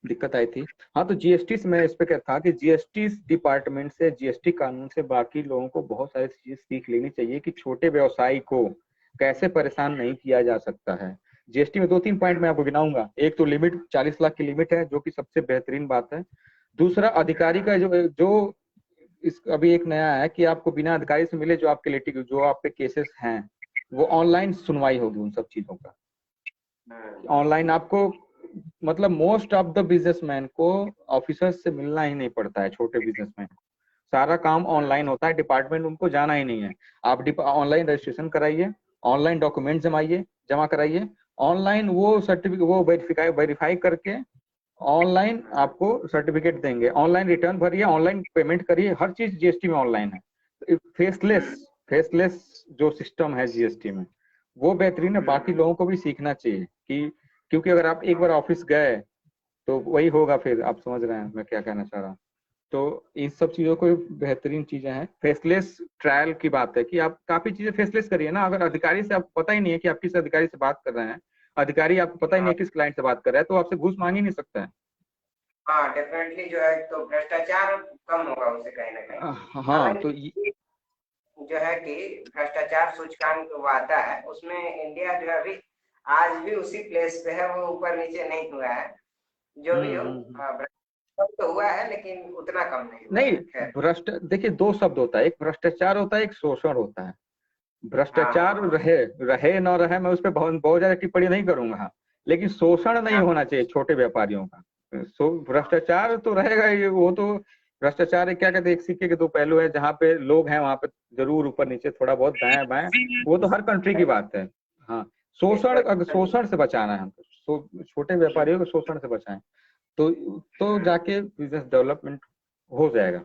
B: दिक्कत आई थी। हाँ, तो जीएसटी से मैं इस पे क्या था कि जीएसटी डिपार्टमेंट से, जीएसटी कानून से बाकी लोगों को बहुत सारी चीजें सीख लेनी चाहिए कि छोटे व्यवसायी को कैसे परेशान नहीं किया जा सकता है। जीएसटी में 2-3 पॉइंट मैं आपको गिनाऊंगा। एक तो लिमिट 40 लाख की लिमिट है, जो कि सबसे बेहतरीन बात है। दूसरा, अधिकारी का जो जो इस अभी एक नया है कि आपको बिना अधिकारी से मिले जो आपके जो आप पे केसेस हैं, वो ऑनलाइन सुनवाई होगी उन सब चीजों का। ऑनलाइन आपको मतलब मोस्ट ऑफ द बिजनेसमैन को ऑफिसर्स से मिलना ही नहीं पड़ता है। छोटे बिजनेसमैन, सारा काम ऑनलाइन होता है, डिपार्टमेंट उनको जाना ही नहीं है। आप ऑनलाइन रजिस्ट्रेशन कराइए, ऑनलाइन डॉक्यूमेंट जमा कराइए, ऑनलाइन वो सर्टिफिकेट वो वेरीफाई करके ऑनलाइन आपको सर्टिफिकेट देंगे। ऑनलाइन रिटर्न भरिए, ऑनलाइन पेमेंट करिए, हर चीज जीएसटी में ऑनलाइन है। फेसलेस जो सिस्टम है जीएसटी में, वो बेहतरीन है। बाकी लोगों को भी सीखना चाहिए कि, क्योंकि अगर आप एक बार ऑफिस गए तो वही होगा, फिर आप समझ रहे हैं मैं क्या कहना चाह रहा हूँ। तो इन सब चीजों को बेहतरीन चीजें हैं। फेसलेस ट्रायल की बात है कि आप काफी चीजें फेसलेस करिए ना। अगर अधिकारी से आपको पता ही नहीं है कि आप किस अधिकारी से बात कर रहे हैं, अधिकारी आपको पता ही नहीं है किस क्लाइंट से बात कर रहा है, तो आपसे घूस मांग ही नहीं सकता है।
A: हाँ, डेफिनेटली जो है, तो भ्रष्टाचार कम होगा उससे कहीं ना कहीं।
B: हाँ तो
A: हालांकि जो है कि भ्रष्टाचार सूचकांक जो आता है, उसमें इंडिया जो है अभी आज भी उसी प्लेस पे है, वो ऊपर नीचे नहीं हुआ है। जो भी हो, भ्रष्टाचार तो हुआ है, लेकिन उतना कम नहीं हुआ
B: नहीं,
A: है, खैर।
B: देखिए दो शब्द होता है, एक भ्रष्टाचार होता है, एक शोषण होता है।
A: हाँ
B: भ्रष्टाचार
A: हाँ
B: रहे रहे ना रहे, मैं उस पर बहुत ज्यादा टिप्पणी नहीं करूंगा। हाँ, लेकिन शोषण नहीं
A: हाँ
B: होना चाहिए छोटे व्यापारियों का। भ्रष्टाचार तो रहेगा ही, वो तो भ्रष्टाचार है, क्या कहते हैं, एक सिक्के के दो पहलू है। जहाँ पे लोग हैं वहां पे जरूर ऊपर नीचे थोड़ा बहुत दाएं बाएं, वो तो हर कंट्री की बात है। हाँ, शोषण, अगर शोषण से बचाना है हमको, छोटे व्यापारियों को शोषण से बचाएं तो जाके बिजनेस डेवलपमेंट हो जाएगा।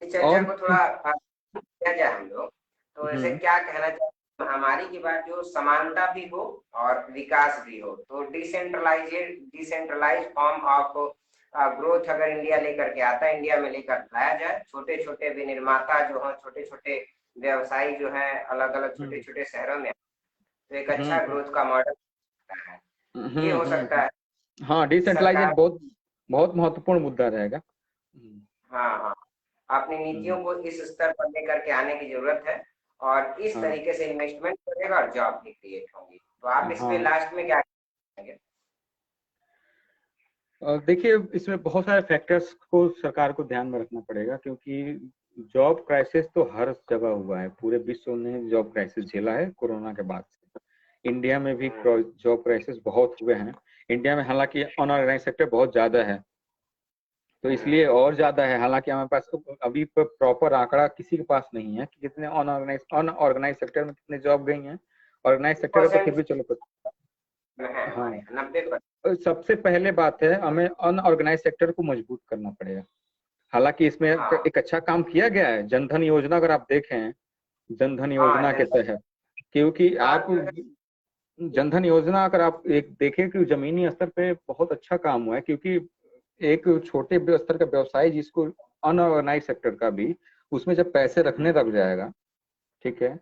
A: चर्चा
B: और
A: को थोड़ा किया जाए हम लोग, तो ऐसे
B: हम्म
A: क्या कहना चाहिए, महामारी की बात जो समानता भी हो और विकास भी हो, तो डिसेंट्रलाइज फॉर्म ऑफ ग्रोथ अगर इंडिया लेकर के आता है, इंडिया में लेकर लाया जाए, छोटे छोटे विनिर्माता जो है, छोटे छोटे व्यवसायी जो है अलग अलग छोटे छोटे शहरों में, तो एक अच्छा ग्रोथ का मॉडल है, ये हो सकता है।
B: हाँ, डिसेंट्रलाइजेशन
A: सरकार,
B: बहुत बहुत महत्वपूर्ण मुद्दा रहेगा।
A: हाँ हाँ, अपनी नीतियों को इस स्तर पर लेकर के आने की जरूरत है, और इस
B: हाँ
A: तरीके से इन्वेस्टमेंट करेगा और जॉब भी क्रिएट होंगी। तो आप इसमें
B: हाँ,
A: लास्ट में क्या करेंगे?
B: देखिए इसमें बहुत सारे फैक्टर्स को सरकार को ध्यान में रखना पड़ेगा, क्योंकि जॉब क्राइसिस तो हर जगह हुआ है, पूरे विश्व ने जॉब क्राइसिस झेला है कोरोना के बाद से। इंडिया में भी जॉब क्राइसिस बहुत हुए हैं। इंडिया में हालांकि अनऑर्गेनाइज सेक्टर बहुत ज्यादा है, तो इसलिए और ज्यादा है। हालांकि हमारे पास अभी प्रॉपर आंकड़ा किसी के पास नहीं है कि कितने अनऑर्गेनाइज सेक्टर में कितने जॉब गई हैं। ऑर्गेनाइज सेक्टर है तो फिर भी चलो
A: है
B: हाँ।
A: हमारे 90%।
B: सबसे पहले बात है, हमें अनऑर्गेनाइज सेक्टर को मजबूत करना पड़ेगा। हालांकि इसमें
A: हाँ
B: एक अच्छा काम किया गया है, जनधन योजना अगर आप देखें, जनधन
A: हाँ,
B: योजना के तहत, क्योंकि
A: बात
B: आप
A: जो है,
B: जनधन योजना अगर आप एक देखें कि जमीनी स्तर पे बहुत अच्छा काम हुआ है, क्योंकि एक छोटे स्तर का व्यवसाय जिसको अनऑर्गेनाइज सेक्टर का भी, उसमें जब पैसे रखने लग जाएगा, ठीक है,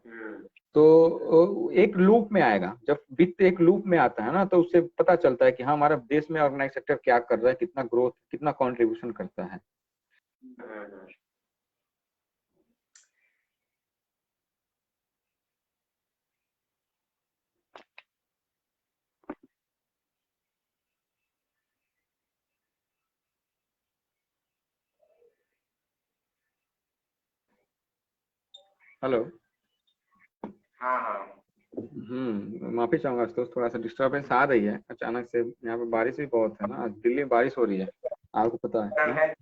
B: तो एक लूप में आएगा। जब वित्त एक लूप में आता है ना, तो उससे पता चलता है कि हाँ, हमारा देश में ऑर्गेनाइज सेक्टर क्या कर रहा है, कितना ग्रोथ, कितना कंट्रीब्यूशन करता है। हेलो।
A: हाँ हाँ,
B: माफी चाहूंगा दोस्त, थोड़ा सा डिस्टरबेंस आ रही है अचानक से। यहाँ पे बारिश भी बहुत है ना, आज दिल्ली में बारिश हो रही है, आपको पता है ना?
A: है,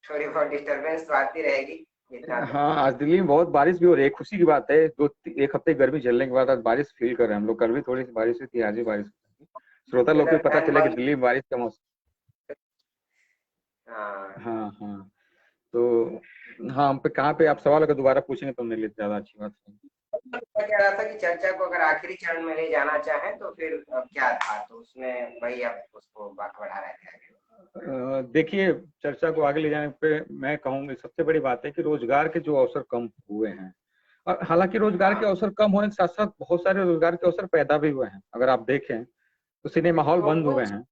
A: थोड़ी बहुत डिस्टरबेंस तो आती रहेगी, इतना तो।
B: हाँ, आज दिल्ली में बहुत बारिश भी हो रही है, खुशी की बात है। एक हफ्ते गर्मी झेलने के बाद आज बारिश फील कर रहे हैं हम लोग। कल भी थोड़ी सी बारिश हुई थी, आज भी बारिश हुई थी। श्रोता लोग को भी
A: इधर
B: पता
A: फैन
B: चले कि
A: बंद।
B: दिल्ली में बारिश का मौसम।
A: हाँ,
B: हाँ हाँ, तो हाँ, हम पे कहाँ पे आप सवाल अगर दोबारा पूछेंगे तो मेरे लिए ज्यादा अच्छी बात है।
A: मैं कह रहा था कि चर्चा को अगर आखिरी चरण में ले जाना चाहें तो फिर क्या था, तो उसमें वही आप उसको बढ़ा रहे थे आगे।
B: देखिए, चर्चा को आगे ले जाने पे मैं कहूँगी सबसे बड़ी बात है कि रोजगार के जो अवसर कम हुए हैं, और हालांकि रोजगार के
A: हाँ,
B: अवसर कम होने के साथ साथ बहुत सारे रोजगार के अवसर पैदा भी हुए हैं। अगर आप देखें तो सिनेमा हॉल
A: तो
B: बंद हुए
A: कुछ
B: हैं।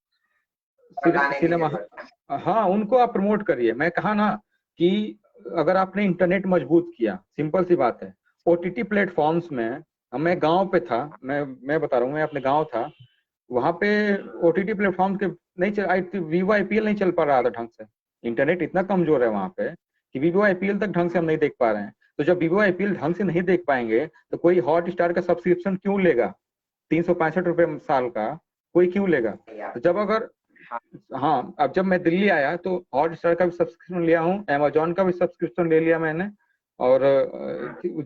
A: बताने की
B: सिनेमा,
A: जरूरत है।
B: हाँ, उनको आप प्रमोट करिए। मैं कहा ना कि अगर आपने इंटरनेट मजबूत किया, सिंपल सी बात है, ओटीटी प्लेटफॉर्म्स में, मैं गांव पे था, मैं बता रहा हूँ, मैं अपने गांव था, वहां पे ओटीटी प्लेटफॉर्म के नहीं चल, वीवो आईपीएल नहीं चल पा रहा था ढंग से। इंटरनेट इतना कमजोर है वहां पे कि वीवो आईपीएल तक ढंग से हम नहीं देख पा रहे हैं। तो जब वीवो आईपीएल ढंग से नहीं देख पाएंगे तो कोई हॉट स्टार का सब्सक्रिप्शन क्यों लेगा? 365 रुपए साल का कोई क्यों लेगा?
A: या,
B: तो जब अगर,
A: हाँ,
B: हाँ, अब जब मैं दिल्ली आया तो हॉट स्टार का भी सब्सक्रिप्शन लिया हूँ, अमेजोन का भी सब्सक्रिप्शन ले लिया मैंने, और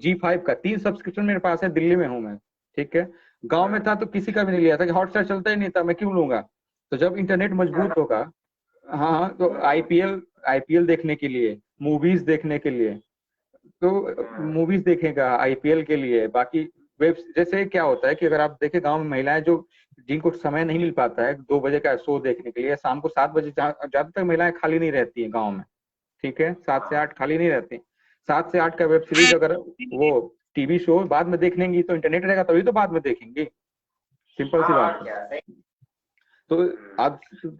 B: G5 का 3 सब्सक्रिप्शन मेरे पास है। दिल्ली में हूँ मैं, ठीक है। गांव में था तो किसी का भी नहीं लिया था कि हॉटस्टार चलता ही नहीं था, मैं क्यों लूंगा? तो जब इंटरनेट मजबूत होगा, हाँ हाँ, तो आईपीएल आईपीएल देखने के लिए, मूवीज देखने के लिए, तो मूवीज देखेगा आईपीएल के लिए। बाकी वेब, जैसे क्या होता है कि अगर आप देखें गांव में महिलाएं जो, जिनको समय नहीं मिल पाता है 2 बजे का शो देखने के लिए, शाम को 7 बजे ज्यादातर महिलाएं खाली नहीं रहती हैं गाँव में, ठीक है, 7 से 8 खाली नहीं रहती। 7 से 8 का वेब सीरीज अगर वो टीवी शो बाद में देख लेंगी तो इंटरनेट रहेगा तभी तो बाद में देखेंगे, सिंपल सी
A: हाँ,
B: बात
A: और
B: है।
A: क्या, सही।
B: तो आज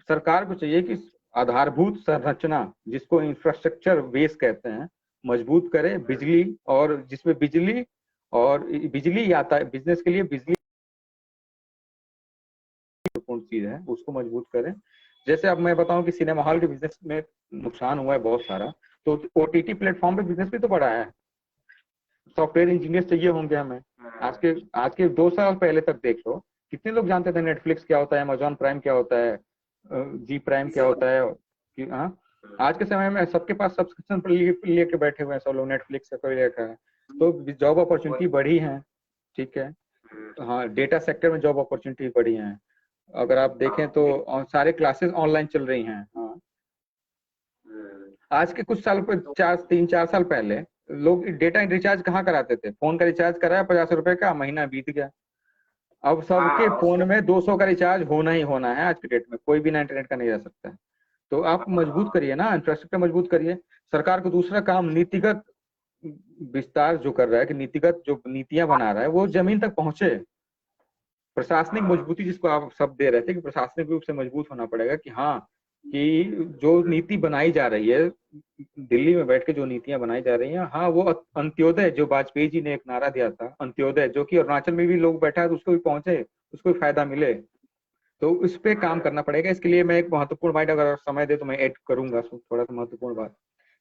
B: सरकार को चाहिए कि आधारभूत संरचना, जिसको इंफ्रास्ट्रक्चर बेस कहते हैं, मजबूत करे। बिजली, और जिसमें बिजली, और बिजली आता है बिजनेस के लिए, बिजली महत्वपूर्ण चीज है, उसको मजबूत करें। जैसे अब मैं बताऊं कि सिनेमा हॉल के बिजनेस में नुकसान हुआ है बहुत सारा, तो ओटीटी प्लेटफॉर्म पे बिजनेस भी तो बढ़ा है। सॉफ्टवेयर इंजीनियर चाहिए होंगे हमें। आज के 2 साल पहले तक देख लो, कितने लोग जानते थे नेटफ्लिक्स क्या होता है, अमेजॉन प्राइम क्या होता है, जी प्राइम क्या
A: इसी को
B: होता है, हाँ, आज के समय में सबके पास सब्सक्रिप्शन पर लेके बैठे हुए हैं सब लोग, नेटफ्लिक्स का कोई रखा है, तो जॉब अपॉर्चुनिटी बढ़ी है। ठीक है, हाँ डेटा सेक्टर में जॉब अपॉर्चुनिटी बढ़ी है। अगर आप देखें तो सारे क्लासेस ऑनलाइन चल रही हैं। हाँ, आज के कुछ साल पर 3-4 साल पहले लोग डेटा रिचार्ज कहाँ कराते थे? फोन का रिचार्ज कराया 50 रुपए का, महीना बीत गया। अब सबके फोन में 200 का रिचार्ज होना ही होना है। आज के डेट में कोई बिना इंटरनेट का नहीं रह सकता है। तो आप मजबूत करिए ना, इंफ्रास्ट्रक्चर मजबूत करिए। सरकार को दूसरा काम नीतिगत विस्तार जो कर रहा है, कि नीतिगत जो नीतियां बना रहा है वो जमीन तक पहुंचे। प्रशासनिक मजबूती जिसको आप सब दे रहे थे कि प्रशासनिक रूप से मजबूत होना पड़ेगा, कि हाँ कि जो नीति बनाई जा रही है, दिल्ली में बैठ के जो नीतियां बनाई जा रही हैं, हाँ वो अंत्योदय जो वाजपेयी जी ने एक नारा दिया था, अंत्योदय, जो कि अरुणाचल में भी लोग बैठा है तो उसको भी पहुंचे, उसको भी फायदा मिले। तो इस पे काम करना पड़ेगा। इसके लिए मैं एक महत्वपूर्ण बात, अगर समय दे तो मैं ऐड करूंगा थोड़ा सा महत्वपूर्ण बात,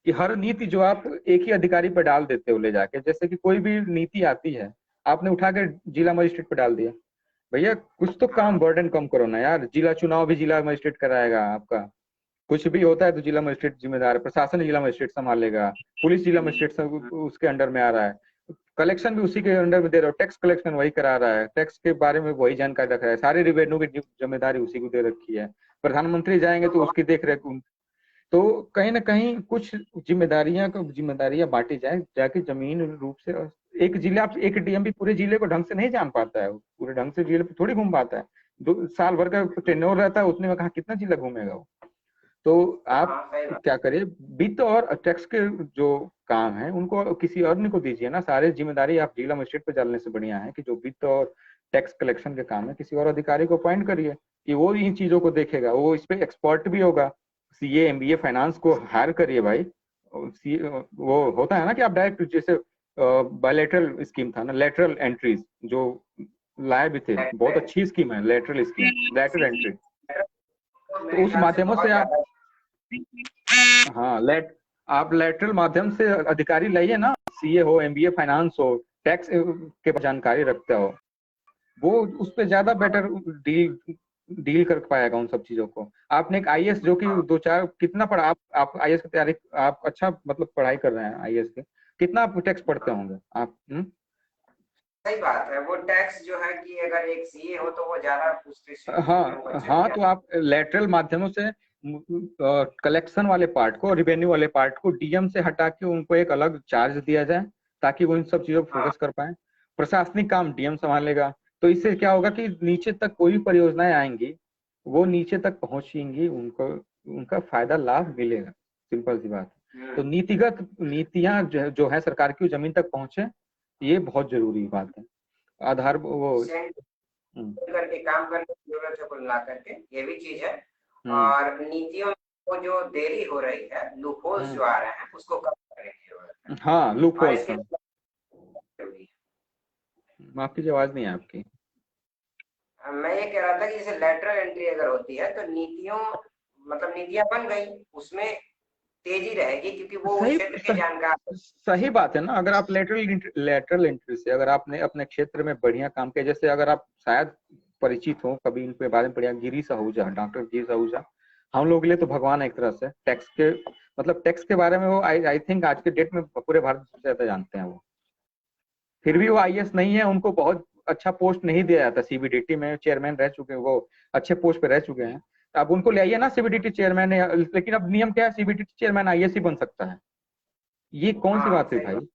B: कि हर नीति जो आप एक ही अधिकारी पर डाल देते हो ले जाके, जैसे कि कोई भी नीति आती है आपने उठा के जिला मजिस्ट्रेट पे डाल दिया, भैया कुछ तो काम बर्डन कम करो ना यार। जिला चुनाव भी जिला मजिस्ट्रेट कराएगा आपका, कुछ भी होता है तो जिला मजिस्ट्रेट जिम्मेदार है, प्रशासन जिला मजिस्ट्रेट संभालेगा, पुलिस जिला मजिस्ट्रेट उसके अंडर में आ रहा है, कलेक्शन भी उसी के अंडर में दे रहा है, टैक्स कलेक्शन वही करा रहा है, टैक्स के बारे में वही जानकारी रख रहा है, सारे रिवेन्यू की जिम्मेदारी उसी को दे रखी है। प्रधानमंत्री जाएंगे तो उसकी देख रेख। तो कहीं ना कहीं कुछ जिम्मेदारियां बांटी जाए, जाके जमीन रूप से। एक जिला, एक डीएम भी पूरे जिले को ढंग से नहीं जान पाता है, पूरे ढंग से जिले पे थोड़ी घूम पाता है। 2 साल भर का टेन्योर रहता है, उतने में कहा कितना जिला घूमेगा वो। तो आप क्या करिए, वित्त और टैक्स के जो काम है उनको किसी अन्य को दीजिए ना। सारे जिम्मेदारी आप जिला मजिस्ट्रेट पे डालने से बढ़िया है कि जो वित्त और टैक्स कलेक्शन के काम है किसी और अधिकारी को अपॉइंट करिए, कि वो इन चीजों को देखेगा, वो इस पे एक्सपर्ट भी होगा। सीए एमबीए फाइनेंस को हायर करिए भाई। वो होता है ना कि आप डायरेक्ट, जैसे बायलैटरल स्कीम था ना, लेटरल एंट्रीज जो लाए भी थे, बहुत अच्छी स्कीम है लेटरल स्कीम, लेटरल एंट्री। तो उस माध्यमों से आप, हाँ आप लेटरल माध्यम से अधिकारी लाइए ना, सीए हो, एमबीए फाइनेंस हो, टैक्स के जानकारी रखते हो, वो उस पर ज्यादा बेटर डील कर पाएगा उन सब चीजों को। आपने एक आईएएस जो कि 2-4 कितना पढ़ा आप आईएएस की तैयारी, आप अच्छा मतलब पढ़ाई कर रहे हैं आईएएस के, कितना आप टैक्स पढ़ते होंगे आप?
A: सही बात है, वो टैक्स जो है कि अगर एक सीए हो तो वो ज्यादा
B: हाँ तो आप लेटरल माध्यमों से कलेक्शन वाले पार्ट को, रिवेन्यू वाले पार्ट को डीएम से हटा के उनको एक अलग चार्ज दिया जाए, ताकि वो इन सब चीजों पर फोकस कर पाए। प्रशासनिक काम डीएम संभालेगा, तो इससे क्या होगा कि नीचे तक कोई भी परियोजनाएं आएंगी वो नीचे तक पहुंचेंगी, उनको उनका फायदा लाभ मिलेगा। सिंपल सी बात है। तो नीतिगत नीतियां जो है सरकार की जमीन तक पहुंचे, ये बहुत जरूरी बात है। आधार वो
A: करके काम करने की जरूरत है, कुल मिला करके ये भी चीज है। और नीतियों को जो देरी हो रही है, लूपहोल्स जो आ रहे हैं उसको कम करने की जरूरत है।
B: हाँ लूपहोल्स, माफ कीजिए आवाज नहीं है आपकी।
A: मैं ये कह रहा था कि जैसे लेटरल एंट्री अगर होती है तो नीतियों मतलब नीतियां बन गई, उसमें तेजी रहेगी क्योंकि वो क्षेत्र के जानकार।
B: सही बात है ना। अगर आप लेटरल एंट्री से अगर आपने अपने क्षेत्र में बढ़िया काम किया, जैसे अगर आप शायद परिचित हो कभी इनके बारे में पढ़िया, गिरीश आहूजा, डॉक्टर गिरीश आहूजा हम लोग के लिए तो भगवान है एक तरह से। टैक्स के मतलब टैक्स के बारे में वो आई थिंक आज के डेट में पूरे भारत में सबसे ज्यादा जानते हैं वो। फिर भी वो आईएएस नहीं है, उनको बहुत अच्छा पोस्ट नहीं दिया जाता। सीबीडीटी में चेयरमैन रह चुके हैं, वो अच्छे पोस्ट पे रह चुके हैं। अब उनको ले आइए ना सीबीडीटी चेयरमैन, लेकिन अब नियम क्या है, सीबीडीटी चेयरमैन आईएएस ही बन सकता है। ये कौन सी बात है भाई?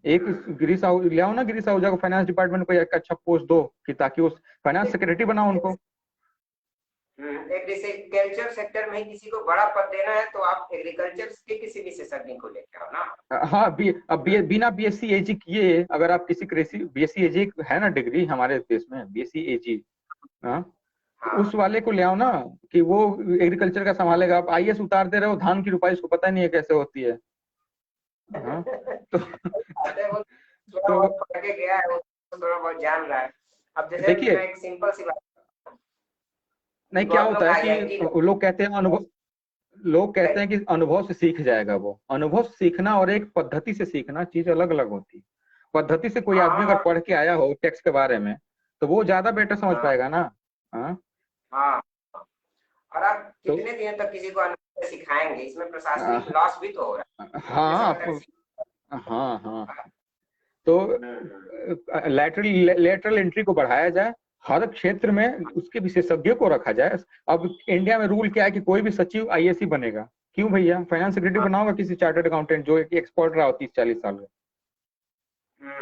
B: एक गिरीश साहू ले आओ ना, गिरीश आहूजा को फाइनेंस डिपार्टमेंट को एक अच्छा पोस्ट दो, कि ताकि वो फाइनेंस सेक्रेटरी बनाओ उनको।
A: एग्रीकल्चर सेक्टर में किसी को बड़ा पद देना है तो आप एग्रीकल्चर के किसी विशेषज्ञ को लेके आओ ना।
B: हाँ अब बिना बीएससी एजी किए अगर आप किसी कृषि, बीएससी एजी है ना डिग्री हमारे देश में, बीएससी एजी, हाँ उस वाले को ले आओ ना, कि वो एग्रीकल्चर का संभालेगा। आप आईएएस उतार दे रहे हो, धान की रुपाई उसको पता नहीं है कैसे होती है। हाँ
A: तो पढ़ के गया है, वो थोड़ा बहुत जान रहा है। अब जैसे
B: देखिए
A: मैं एक सिंपल सी बात,
B: नहीं क्या होता है कि लोग कहते हैं अनुभव, लोग कहते हैं कि अनुभव से सीख जाएगा। वो अनुभव से सीखना और एक पद्धति से सीखना चीज अलग अलग होती है। पद्धति से कोई आदमी अगर पढ़ के आया हो टैक्स के बारे में तो वो ज्यादा बेटर समझ पाएगा ना। हाँ
A: और आप कितने दिन तक किसी को सिखाएंगे, इसमें प्रशासनिक लॉस भी तो हो रहा है।
B: हाँ आप, हाँ हाँ, तो लेटरल एंट्री को बढ़ाया जाए, हर क्षेत्र में उसके विशेषज्ञ को रखा जाए। अब इंडिया में रूल क्या है कि कोई भी सचिव आईएएस ही बनेगा। क्यों भैया, फाइनेंस सेक्रेटरी बनाओगे किसी चार्टर्ड अकाउंटेंट जो एक एक्सपर्ट रहा हो 30-40 साल में।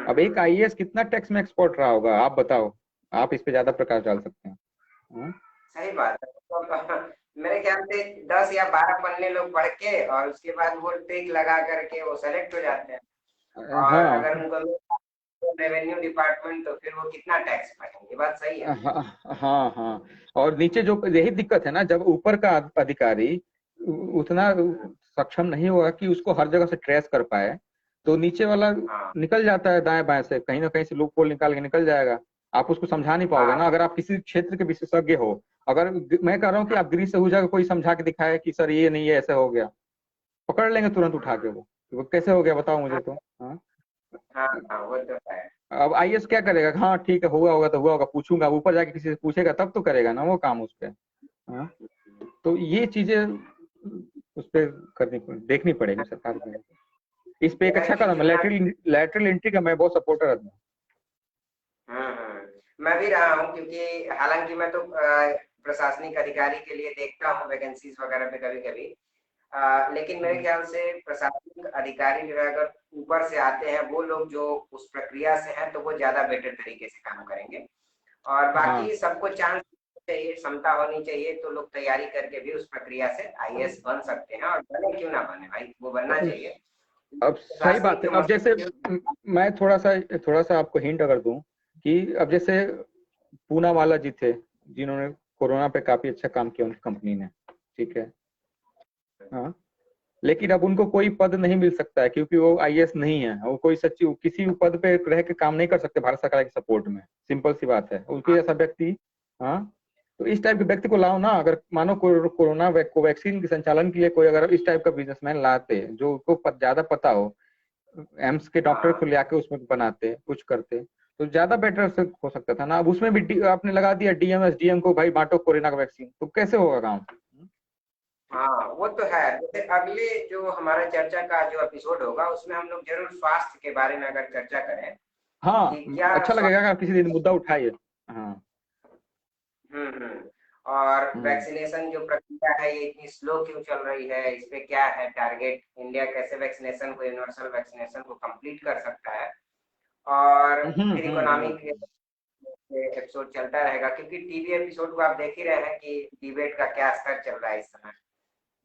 B: अब एक आईएएस कितना टैक्स में एक्सपर्ट रहा होगा, आप बताओ, आप इस पे ज्यादा प्रकाश डाल सकते हैं।
A: सही बात है। तो मेरे ख्याल से 10 या 12 पन्ने लोग पढ़ के और उसके बाद वो ट्रिक लगा करके वो सेलेक्ट हो जाते हैं। और
B: हाँ
A: अगर उनको रेवेन्यू डिपार्टमेंट, तो फिर वो कितना टैक्स काटेंगे, बात सही है।
B: हाँ हाँ, और नीचे जो, यही दिक्कत है ना, जब ऊपर का अधिकारी उतना सक्षम नहीं होगा कि उसको हर जगह से ट्रेस कर पाए, तो नीचे वाला
A: हाँ
B: निकल जाता है दाएं बाएं से, कहीं ना कहीं से लूप होल निकाल के निकल जाएगा। आप उसको समझा नहीं पाओगे ना,
A: हाँ
B: अगर आप किसी क्षेत्र के विशेषज्ञ हो। अगर मैं कह रहा हूँ कि आप गृह सहूजा को कोई समझा के दिखाए कि सर ये नहीं है, ऐसे हो गया, पकड़ लेंगे तुरंत उठा के। वो कैसे हो गया बताओ मुझे तो। हाँ,
A: हाँ हाँ, वो तो है।
B: अब आईएएस क्या करेगा, हाँ ठीक है, हुआ होगा तो हुआ होगा, पूछूंगा, ऊपर जाके किसी से पूछेगा तब तो करेगा ना वो काम उस पे। हाँ, तो ये चीजें उस पे देखनी पड़ेगी सरकार को। इस पे एक अच्छा कदम है, लेटरल एंट्री का मैं बहुत सपोर्टर हूँ।
A: मैं भी रहा हूँ, क्योंकि हालांकि मैं तो प्रशासनिक अधिकारी के लिए देखता हूँ वैकेंसीज वगैरह पे कभी कभी। लेकिन मेरे ख्याल से प्रशासनिक अधिकारी जो है, अगर ऊपर से आते हैं वो लोग जो उस प्रक्रिया से हैं, तो वो ज्यादा बेटर तरीके से काम करेंगे। और बाकी
B: हाँ
A: सबको चांस चाहिए, क्षमता होनी चाहिए, तो लोग तैयारी करके भी उस प्रक्रिया से आईएएस बन सकते हैं, और बने क्यों ना बने भाई, वो बनना चाहिए।
B: अब सही बात
A: प्रशासनिक
B: है।
A: जो
B: अब जैसे
A: मसले,
B: मैं थोड़ा सा आपको हिंट अगर दूं कि अब जैसे पूनावाला जी थे जिन्होंने कोरोना पे काफी अच्छा काम किया उनकी कंपनी ने, ठीक है, हाँ, लेकिन अब उनको कोई पद नहीं मिल सकता है क्योंकि वो आईएएस नहीं है, वो कोई सचिव किसी भी पद पे रह के काम नहीं कर सकते भारत सरकार के सपोर्ट में। सिंपल सी बात है, उनके जैसा व्यक्ति। हाँ, तो इस टाइप के व्यक्ति को लाओ ना, अगर मानो कोरोना कोवैक्सीन के संचालन के लिए कोई अगर इस टाइप का बिजनेसमैन लाते जो उसको ज्यादा पता हो, एम्स के डॉक्टर को ले आके उसमें बनाते कुछ करते, तो ज्यादा बेटर से हो सकता था ना। अब उसमें भी आपने लगा दिया डीएम एसडीएम को, भाई बांटो कोरोना का वैक्सीन, तो कैसे होगा काम।
A: हाँ वो तो है। जैसे अगले जो हमारा चर्चा का जो एपिसोड होगा, उसमें हम लोग जरूर स्वास्थ्य के बारे में अगर चर्चा करें कि
B: हाँ,
A: क्या
B: अच्छा लगेगा अगर
A: स्वास्थ्य।
B: आप किसी दिन मुद्दा उठाइए। हाँ।
A: हम्म। और
B: हम्म।
A: वैक्सीनेशन जो प्रक्रिया है, ये इतनी स्लो क्यों चल रही है, इस पे क्या है टारगेट, इंडिया कैसे वैक्सीनेशन को, यूनिवर्सल वैक्सीनेशन को कंप्लीट कर सकता है। और फिर
B: हम्म।
A: इकोनॉमिक एपिसोड चलता रहेगा, क्योंकि टीवी एपिसोड को आप देख ही रहे हैं कि डिबेट का क्या स्तर चल रहा है इस समय।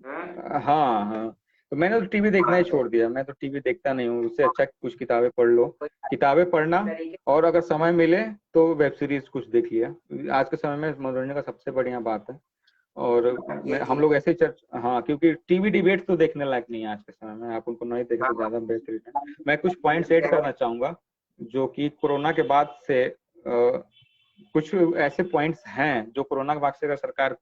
B: हाँ हाँ, तो मैंने तो टीवी देखना
A: हाँ
B: ही
A: तो
B: छोड़ दिया, मैं तो टीवी देखता नहीं हूँ, उससे अच्छा कुछ किताबें पढ़ लो।
A: कोई
B: किताबें पढ़ना,
A: तरीके
B: और अगर समय मिले तो वेब सीरीज कुछ देख लिया। आज के समय में मनोरंजन का सबसे बढ़िया बात है। और
A: ये
B: हम
A: चीज।
B: लोग ऐसे हाँ, क्योंकि टीवी डिबेट तो देखने लायक नहीं है आज के समय में, आप उनको नहीं देखें
A: हाँ
B: तो ज्यादा बेहतरीन है। मैं कुछ पॉइंट्स ऐड करना चाहूंगा जो कि कोरोना के बाद से कुछ ऐसे पॉइंट्स हैं जो कोरोना के बाद से अगर सरकार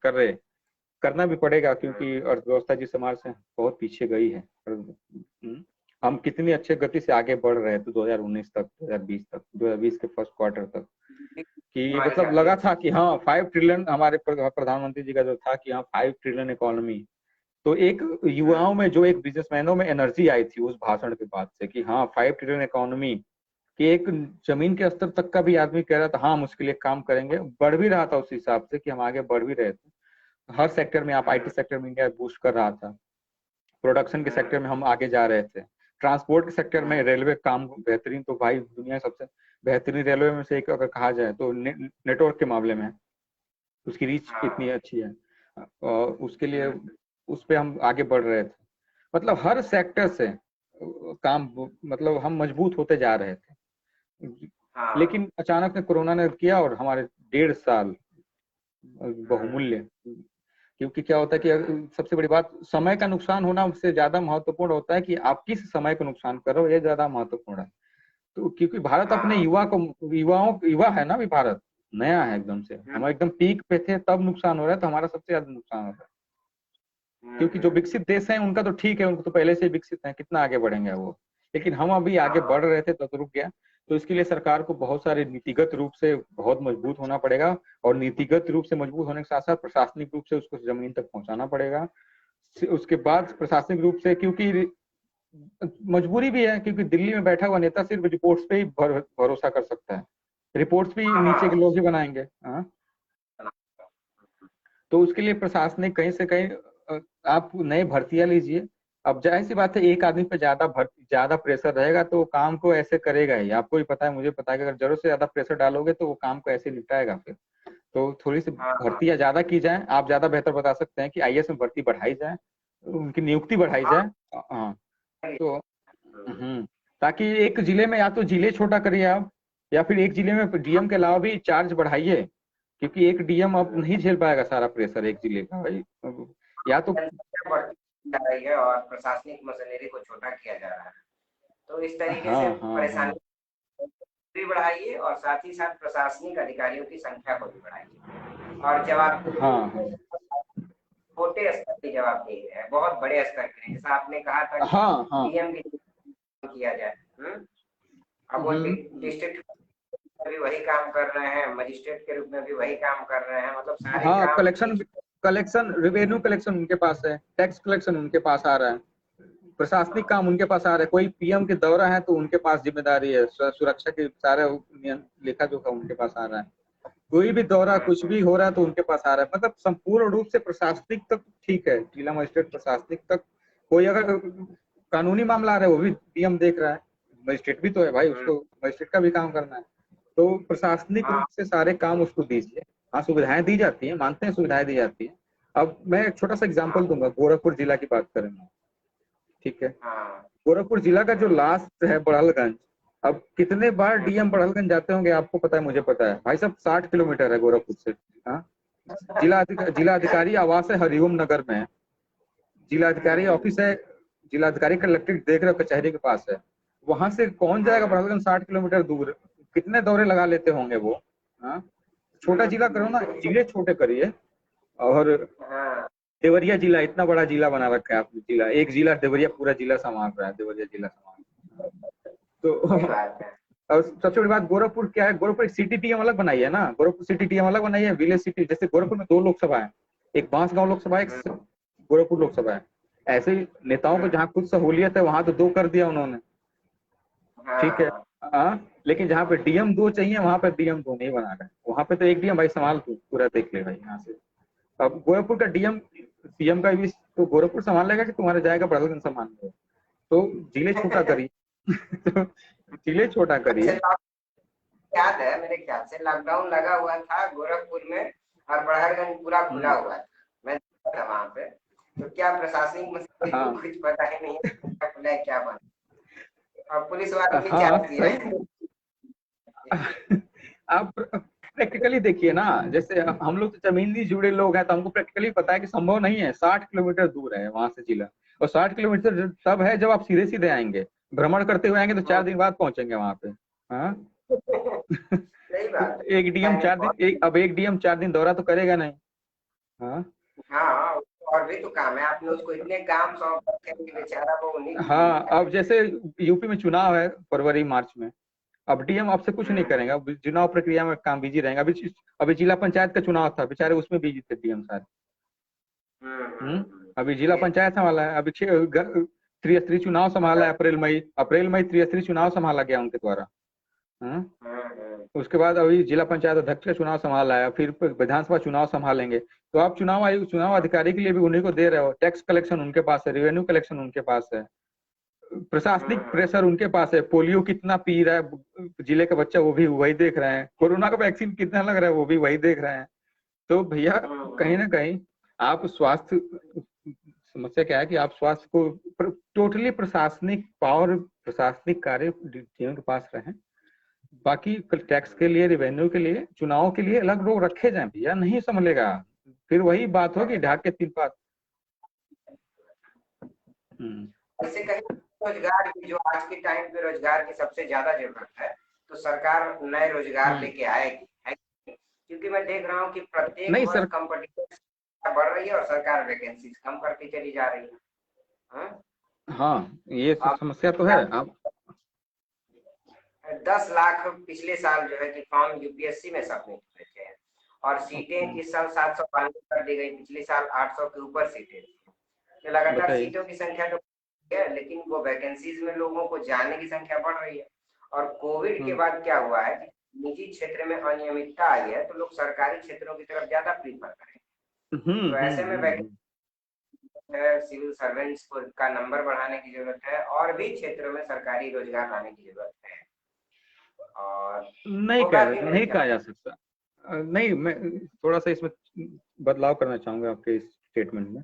B: करना भी पड़ेगा, क्योंकि अर्थव्यवस्था जिस समाज से बहुत पीछे गई है। हम कितनी अच्छे गति से आगे बढ़ रहे थे 2019 तक, 2020 तक, 2020 के फर्स्ट क्वार्टर तक, कि
A: हमारी
B: मतलब
A: काफी
B: लगा था
A: अच्छी।
B: कि हाँ 5 ट्रिलियन, हमारे प्रधानमंत्री जी का जो था कि हाँ 5 ट्रिलियन इकोनॉमी। तो एक युवाओं में जो एक बिजनेसमैनों में एनर्जी आई थी उस भाषण के बाद से कि हाँ 5 ट्रिलियन इकोनॉमी, कि एक जमीन के स्तर तक का भी आदमी कह रहा था हाँ हम उसके लिए काम करेंगे, बढ़ भी रहा था उस हिसाब से कि हम आगे बढ़ भी रहे थे। हर सेक्टर में, आप आईटी सेक्टर में इंडिया बूस्ट कर रहा था, प्रोडक्शन के सेक्टर में हम आगे जा रहे थे, ट्रांसपोर्ट के सेक्टर में रेलवे काम बेहतरीन, तो भाई दुनिया सबसे बेहतरीन रेलवे में से एक अगर कहा जाए तो नेटवर्क के मामले में उसकी रीच इतनी अच्छी है, और उसके लिए उस पे हम आगे बढ़ रहे थे। मतलब हर सेक्टर से काम, मतलब हम मजबूत होते जा रहे थे।
A: हाँ
B: लेकिन अचानक से कोरोना ने किया और हमारे 1.5 साल बहुमूल्य, क्योंकि क्या होता है कि सबसे बड़ी बात, समय का नुकसान होना उससे ज्यादा महत्वपूर्ण होता है कि आप किस समय को नुकसान कर रहे हो, ये ज्यादा महत्वपूर्ण है। तो क्योंकि भारत अपने
A: हाँ
B: युवा है ना, अभी भारत नया है एकदम से, हम एकदम पीक पे थे तब नुकसान हो रहा है, तो हमारा सबसे ज्यादा नुकसान हो रहा है। क्योंकि जो विकसित देश हैं उनका तो ठीक है, उनको तो पहले से विकसित है, कितना आगे बढ़ेंगे वो, लेकिन हम अभी आगे
A: हाँ
B: बढ़ रहे थे तो रुक गया। तो इसके लिए सरकार को बहुत सारे नीतिगत रूप से बहुत मजबूत होना पड़ेगा, और नीतिगत रूप से मजबूत होने के साथ साथ प्रशासनिक रूप से उसको जमीन तक पहुंचाना पड़ेगा। उसके बाद प्रशासनिक रूप से, क्योंकि मजबूरी भी है, क्योंकि दिल्ली में बैठा हुआ नेता सिर्फ रिपोर्ट्स पे ही भरोसा कर सकता है, रिपोर्ट्स भी नीचे के लोग ही बनाएंगे। हाँ, तो उसके लिए प्रशासनिक कहीं से कहीं आप नए भर्तियां लीजिए। अब जाहिर सी बात है, एक आदमी पे ज्यादा प्रेशर रहेगा तो काम को ऐसे करेगा ही। आपको भी पता है, मुझे पता है कि अगर जरूरत से ज्यादा प्रेशर डालोगे तो वो काम को ऐसे निपटाएगा फिर। तो थोड़ी सी भर्तियां ज्यादा की जाए, आप ज्यादा बेहतर बता सकते हैं कि आईएएस में भर्ती बढ़ाई जाए, उनकी नियुक्ति बढ़ाई जाए। हाँ, तो ताकि एक जिले में या तो जिले छोटा करिए आप, या फिर एक जिले में डीएम के अलावा भी चार्ज बढ़ाइए, क्योंकि एक डीएम अब नहीं झेल पाएगा सारा प्रेशर एक जिले का भाई। या तो
A: जा रही है और प्रशासनिक मशीनरी को छोटा किया जा रहा है, तो इस तरीके से
B: हाँ
A: परेशानी भी बढ़ाइए और साथ ही साथ प्रशासनिक अधिकारियों की संख्या को भी बढ़ाइए। और जवाब छोटे स्तर की जवाबदेही है, बहुत बड़े स्तर की, जैसा आपने कहा था कि डीएम की किया जाए। अब वो डिस्ट्रिक्ट भी वही काम कर रहे हैं, मजिस्ट्रेट के रूप में भी वही काम कर रहे हैं, मतलब सारे काम
B: कलेक्शन रेवेन्यू कलेक्शन उनके पास है, टैक्स कलेक्शन उनके पास आ रहा है, प्रशासनिक काम उनके पास आ रहा है। कोई पीएम के दौरा है तो उनके पास जिम्मेदारी है, सुरक्षा के सारे लेखा जोखा उनके पास आ रहा है। कोई भी दौरा कुछ भी हो रहा है तो उनके पास आ रहा है। मतलब संपूर्ण रूप से प्रशासनिक तक ठीक है, जिला मजिस्ट्रेट प्रशासनिक तक। कोई अगर कानूनी मामला आ रहा है वो भी पीएम देख रहा है, मजिस्ट्रेट भी तो है भाई, उसको मजिस्ट्रेट का भी काम करना है। तो प्रशासनिक रूप से सारे काम उसको दीजिए। हाँ, सुविधाएं दी जाती है, मानते हैं सुविधाएं दी जाती है। अब मैं एक छोटा सा एग्जांपल दूंगा, गोरखपुर जिला की बात करेंगे, ठीक है। गोरखपुर जिला का जो लास्ट है बड़हलगंज, अब कितने बार डीएम बड़हलगंज जाते होंगे आपको पता है, मुझे पता है भाई साहब, 60 किलोमीटर है गोरखपुर से। हाँ, जिला अधिकारी आवास है हरिओम नगर में, जिला अधिकारी ऑफिस है, जिला अधिकारी कलेक्ट्रेट देख रहे हो कचहरी के पास है। वहां से कौन जाएगा बड़हलगंज 60 किलोमीटर दूर, कितने दौरे लगा लेते होंगे वो। हाँ, छोटा जिला करो ना, जिले छोटे करिए। और देवरिया जिला, इतना बड़ा जिला बना रखा है आपने, जिला एक जिला देवरिया पूरा जिला संभाल रहा है, देवरिया जिला संभाल। तो और सबसे बड़ी बात, गोरखपुर क्या है, गोरखपुर सिटी डीएम अलग बनाई है ना, गोरखपुर सिटी डीएम अलग बनाई है, विलेज सिटी। जैसे गोरखपुर में 2 लोकसभा है, एक बांसगांव लोकसभा, एक गोरखपुर लोकसभा है। ऐसे ही नेताओं को जहाँ कुछ सहूलियत है वहां तो 2 कर दिया उन्होंने, ठीक है। लेकिन जहाँ पे डीएम 2 चाहिए वहां पे डीएम 2 नहीं बना रहे, वहां पे तो एक डीएम भाई संभाल तू पूरा देख ले भाई यहाँ से। अब गोरखपुर का डीएम सीएम का भी तो गोरखपुर संभाल लेगा कि तुम्हारे जाएगा बड़हलगंज संभाल लेगा। तो जिले छोटा करिए तो जिले छोटा करिए।
A: याद है, मेरे ख्याल से लॉकडाउन लगा हुआ था गोरखपुर में और बड़हलगंज पूरा खुला हुआ था, मैं था वहां पे। तो क्या प्रशासनिक मसले को कुछ पता ही नहीं है खुला है क्या बंद, और पुलिस वाले भी चार्ज दिया।
B: आप प्रैक्टिकली देखिए ना, जैसे हम लोग तो जमीनी जुड़े लोग हैं तो हमको प्रैक्टिकली पता है कि संभव नहीं है, 60 किलोमीटर दूर है वहां से जिला। और 60 किलोमीटर तब है जब आप सीधे सीधे आएंगे, भ्रमण करते हुए आएंगे तो 4 दिन बाद पहुंचेंगे वहां पे। हाँ
A: सही बात है।
B: एक डीएम 4 दिन, अब एक डीएम 4 दिन दौरा तो करेगा नहीं।
A: हाँ, और भी तो काम है, आपने उसको इतने काम सौंप रखे हैं कि बेचारा वो नहीं।
B: हाँ, अब जैसे यूपी में चुनाव है फरवरी मार्च में, अब डीएम आपसे कुछ नहीं करेंगे, अब चुनाव प्रक्रिया में काम बिजी रहेगा। अभी जिला पंचायत का चुनाव था, बेचारे उसमें बिजी थे डीएम सारे। अभी जिला पंचायत संभाला है, अभी त्रिस्तरीय चुनाव संभाला है, अप्रैल मई त्रिस्तरीय चुनाव संभाला गया उनके द्वारा। उसके बाद अभी जिला पंचायत अध्यक्ष का चुनाव संभाला है, फिर विधानसभा चुनाव संभालेंगे। तो आप चुनाव आयोग, चुनाव अधिकारी के लिए भी उन्हीं को दे रहे हो, टैक्स कलेक्शन उनके पास है, रेवेन्यू कलेक्शन उनके पास है, प्रशासनिक प्रेशर उनके पास है, पोलियो कितना पी रहा है जिले का बच्चा वो भी वही देख रहे हैं, कोरोना का वैक्सीन कितना लग रहा है वो भी वही देख रहे हैं। तो भैया कहीं ना कहीं आप स्वास्थ्य, समस्या क्या है कि आप स्वास्थ्य को टोटली प्रशासनिक पावर, प्रशासनिक कार्य डीएम के पास रहे, बाकी टैक्स के लिए, रेवेन्यू के लिए, चुनाव के लिए अलग लोग रखे जाए भैया, नहीं संभलेगा। फिर वही बात होगी ढाक के 3 बात।
A: ऐसे कहीं रोजगार की, जो आज के टाइम पे रोजगार की सबसे ज्यादा जरूरत है, तो सरकार नए रोजगार लेके आएगी, क्योंकि मैं देख रहा हूँ कि प्रत्येक वर्ष कंपटीशन बढ़ रही है और सरकार वैकेंसी कम करती चली जा रही है।
B: हाँ, ये समस्या तो है। आप
A: 10 लाख पिछले साल जो है कि फॉर्म यूपीएससी में सबमिट हुए थे, और सीटें इस साल 792 कर दी गई, पिछले साल 800 के ऊपर सीटें थी। कि लगातार
B: बताइए।
A: सीटों की संख्या तो है, लेकिन वो वैकेंसीज में लोगों को जाने की संख्या बढ़ रही है। और कोविड के बाद क्या हुआ है, निजी क्षेत्र में अनियमितता आई है, तो लोग सरकारी क्षेत्रों की तरफ ज्यादा प्रीफर करें। तो ऐसे में सिविल सर्वेंट्स को का नंबर बढ़ाने की जरूरत है, और भी क्षेत्रों में सरकारी रोजगार लाने की जरूरत है। और होगा कि
B: नहीं कहा जा सकता। नहीं, मैं थोड़ा सा इसमें बदलाव करना चाहूंगा आपके इस स्टेटमेंट में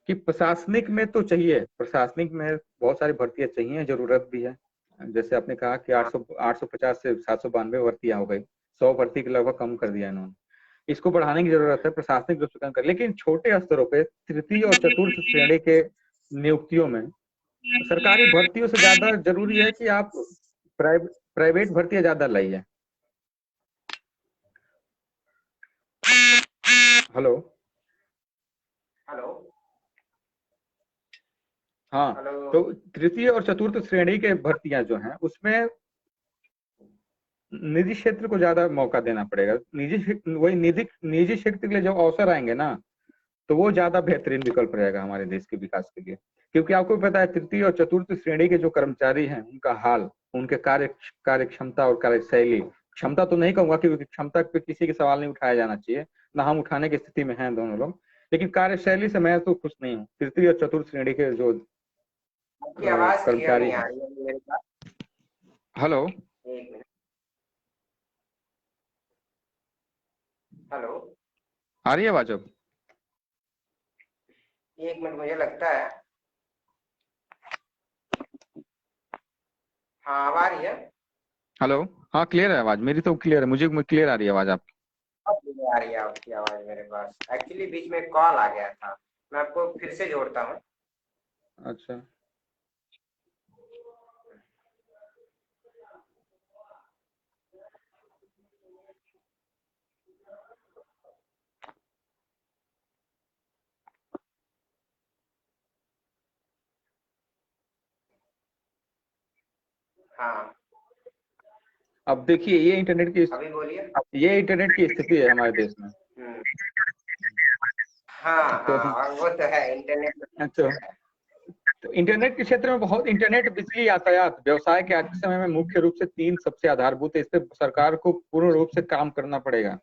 B: कि प्रशासनिक में तो चाहिए, प्रशासनिक में बहुत सारी भर्तियां चाहिए, जरूरत भी है। जैसे आपने कहा कि 850 से 792 भर्तियां हो गई, 100 भर्ती के लगभग कम कर दिया इन्होंने। इसको बढ़ाने की जरूरत है, प्रशासनिक रूप से कम कर, लेकिन छोटे स्तरों पे तृतीय और चतुर्थ श्रेणी के नियुक्तियों में सरकारी भर्तियों से ज्यादा जरूरी है कि आप प्राइवेट भर्तियां ज्यादा लाइए। हेलो
A: हेलो
B: हाँ,
A: हेलो।
B: तो तृतीय और चतुर्थ श्रेणी के भर्तियां जो हैं उसमें निजी क्षेत्र को ज्यादा मौका देना पड़ेगा। निजी क्षेत्र के लिए जो अवसर आएंगे ना, तो वो ज्यादा बेहतरीन विकल्प रहेगा हमारे देश के विकास के लिए। क्योंकि आपको पता है तृतीय और चतुर्थ श्रेणी के जो कर्मचारी हैं, उनका हाल, उनके कार्य क्षमता और कार्यशैली, क्षमता तो नहीं कहूंगा क्योंकि क्षमता पे किसी के सवाल नहीं उठाया जाना चाहिए, ना हम उठाने की स्थिति में हैं दोनों लोग, लेकिन कार्यशैली से मैं तो खुश नहीं हूँ। तृतीय और चतुर्थ श्रेणी के जो
A: आपकी आवाज क्लियर
B: कर्मचारी
A: नहीं आ
B: हैं।
A: रही है मेरे पास।
B: हेलो,
A: एक मिनट। हेलो,
B: आ रही है आवाज अब?
A: एक मिनट, मुझे लगता है हाँ अब आ रही है।
B: हेलो, हाँ क्लियर है आवाज मेरी, तो क्लियर है, मुझे क्लियर आ रही है आवाज आपकी।
A: अब मुझे आ रही है आपकी आवाज मेरे पास। एक्चुअली बीच में कॉल आ गया था, मैं आपको फिर से जोड़ता हूँ।
B: अच्छा,
A: हाँ
B: अब देखिए
A: अभी बोलिए।
B: ये इंटरनेट की स्थिति है हमारे देश में।
A: हम्म, हाँ
B: तो
A: हाँ, और वो तो है इंटरनेट।
B: तो, तो इंटरनेट के क्षेत्र में बहुत, इंटरनेट, बिजली, यातायात, व्यवसाय के आज के समय में मुख्य रूप से तीन सबसे आधारभूत है। इस पे सरकार को पूर्ण रूप से काम करना पड़ेगा,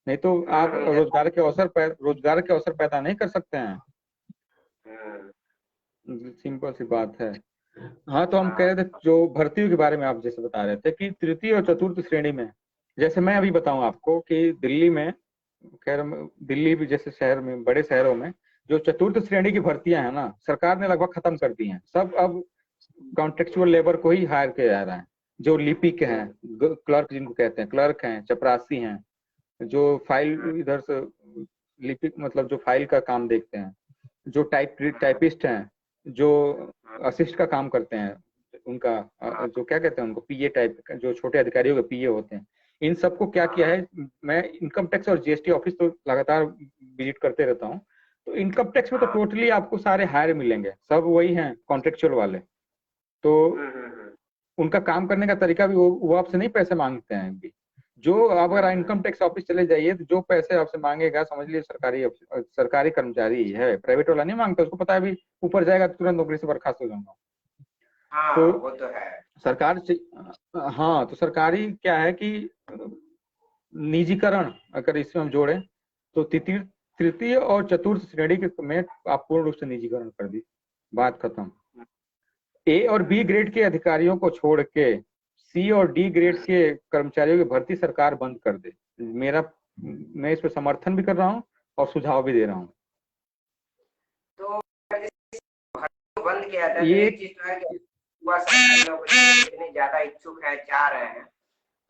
B: नहीं तो आप
A: जैसा
B: रोजगार के अवसर पैदा नहीं कर सकते हैं।
A: हम्म,
B: सिंपल सी बात है। हाँ, तो हम कह
A: हाँ
B: रहे थे जो भर्तियों के बारे में आप जैसे बता रहे थे कि तृतीय और चतुर्थ श्रेणी में, जैसे मैं अभी बताऊं आपको कि दिल्ली में, खैर दिल्ली भी जैसे शहर में, बड़े शहरों में जो चतुर्थ श्रेणी की भर्तियां हैं ना, सरकार ने लगभग खत्म कर दी हैं। सब अब कॉन्ट्रेक्चुअल लेबर को ही हायर किया जा रहा है। जो लिपिक हैं, क्लर्क जिनको कहते हैं, क्लर्क हैं, चपरासी हैं, जो फाइल इधर से लिपिक मतलब जो फाइल का काम देखते हैं, जो टाइपिस्ट हैं, जो असिस्ट का काम करते हैं, उनका जो क्या कहते हैं उनको, पीए टाइप, जो छोटे अधिकारियों के पीए होते हैं, इन सबको क्या किया है। मैं इनकम टैक्स और जीएसटी ऑफिस तो लगातार विजिट करते रहता हूँ, तो इनकम टैक्स में तो टोटली आपको सारे हायर मिलेंगे, सब वही हैं कॉन्ट्रेक्चुअल वाले। तो उनका काम करने का तरीका भी वो आपसे नहीं पैसे मांगते हैं भी। जो आप अगर इनकम टैक्स ऑफिस चले जाइए तो जो पैसे आपसे मांगेगा, समझ लीजिए सरकारी कर्मचारी है, प्राइवेट वाला नहीं मांगता, उसको पता है अभी ऊपर जाएगा तो तुरंत नौकरी से बर्खास्त हो जाऊंगा।
A: हाँ,
B: तो
A: वो तो है।
B: सरकार से, हाँ, तो सरकारी क्या है कि निजीकरण अगर इसमें हम जोड़े तो तृतीय तृतीय और चतुर्थ श्रेणी के में आप पूर्ण रूप से निजीकरण कर दी, बात खत्म। ए और बी ग्रेड के अधिकारियों को छोड़ के सी और डी ग्रेड के कर्मचारियों की भर्ती सरकार बंद कर दे। मैं इस पर समर्थन भी कर रहा हूँ और सुझाव भी दे रहा हूँ।
A: तो बंद किया था, तो
B: ये
A: एक चीज तो है कि युवा सरकारी नौकरी में इतने ज्यादा इच्छुक हैं, चाह रहे हैं,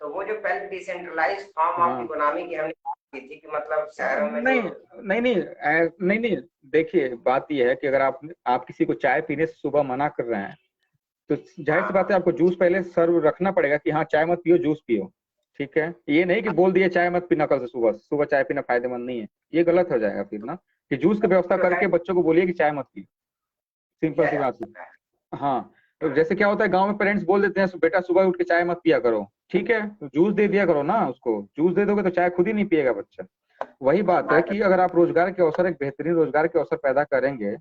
A: तो वो जो पहले डिसेंट्रलाइज फॉर्म ऑफ
B: हाँ,
A: इकोनॉमी की हमने बात की थी कि मतलब शहरों में जो
B: नहीं नहीं नहीं नहीं नहीं, देखिए बात यह है कि अगर आप किसी को चाय पीने से सुबह मना कर रहे हैं, तो जाहिर सी बात है आपको जूस पहले सर्व रखना पड़ेगा कि हाँ चाय मत पियो, जूस पियो। ठीक है, ये नहीं कि बोल दिए चाय मत पीना, कल से सुबह सुबह चाय पीना फायदेमंद नहीं है, ये गलत हो जाएगा फिर ना, कि जूस की व्यवस्था
A: तो है
B: करके बच्चों को बोलिए कि चाय मत पियो। सिंपल
A: किया
B: सी
A: जा
B: बात है।
A: सकता है।
B: हाँ, तो जैसे क्या होता है गांव में पेरेंट्स बोल देते हैं बेटा सुबह उठ के चाय मत पिया करो, ठीक है, तो जूस दे दिया करो ना, उसको जूस दे दोगे तो चाय खुद ही नहीं पिएगा बच्चा। वही बात है
A: बात
B: कि अगर आप रोजगार के अवसर, एक बेहतरीन रोजगार के अवसर पैदा करेंगे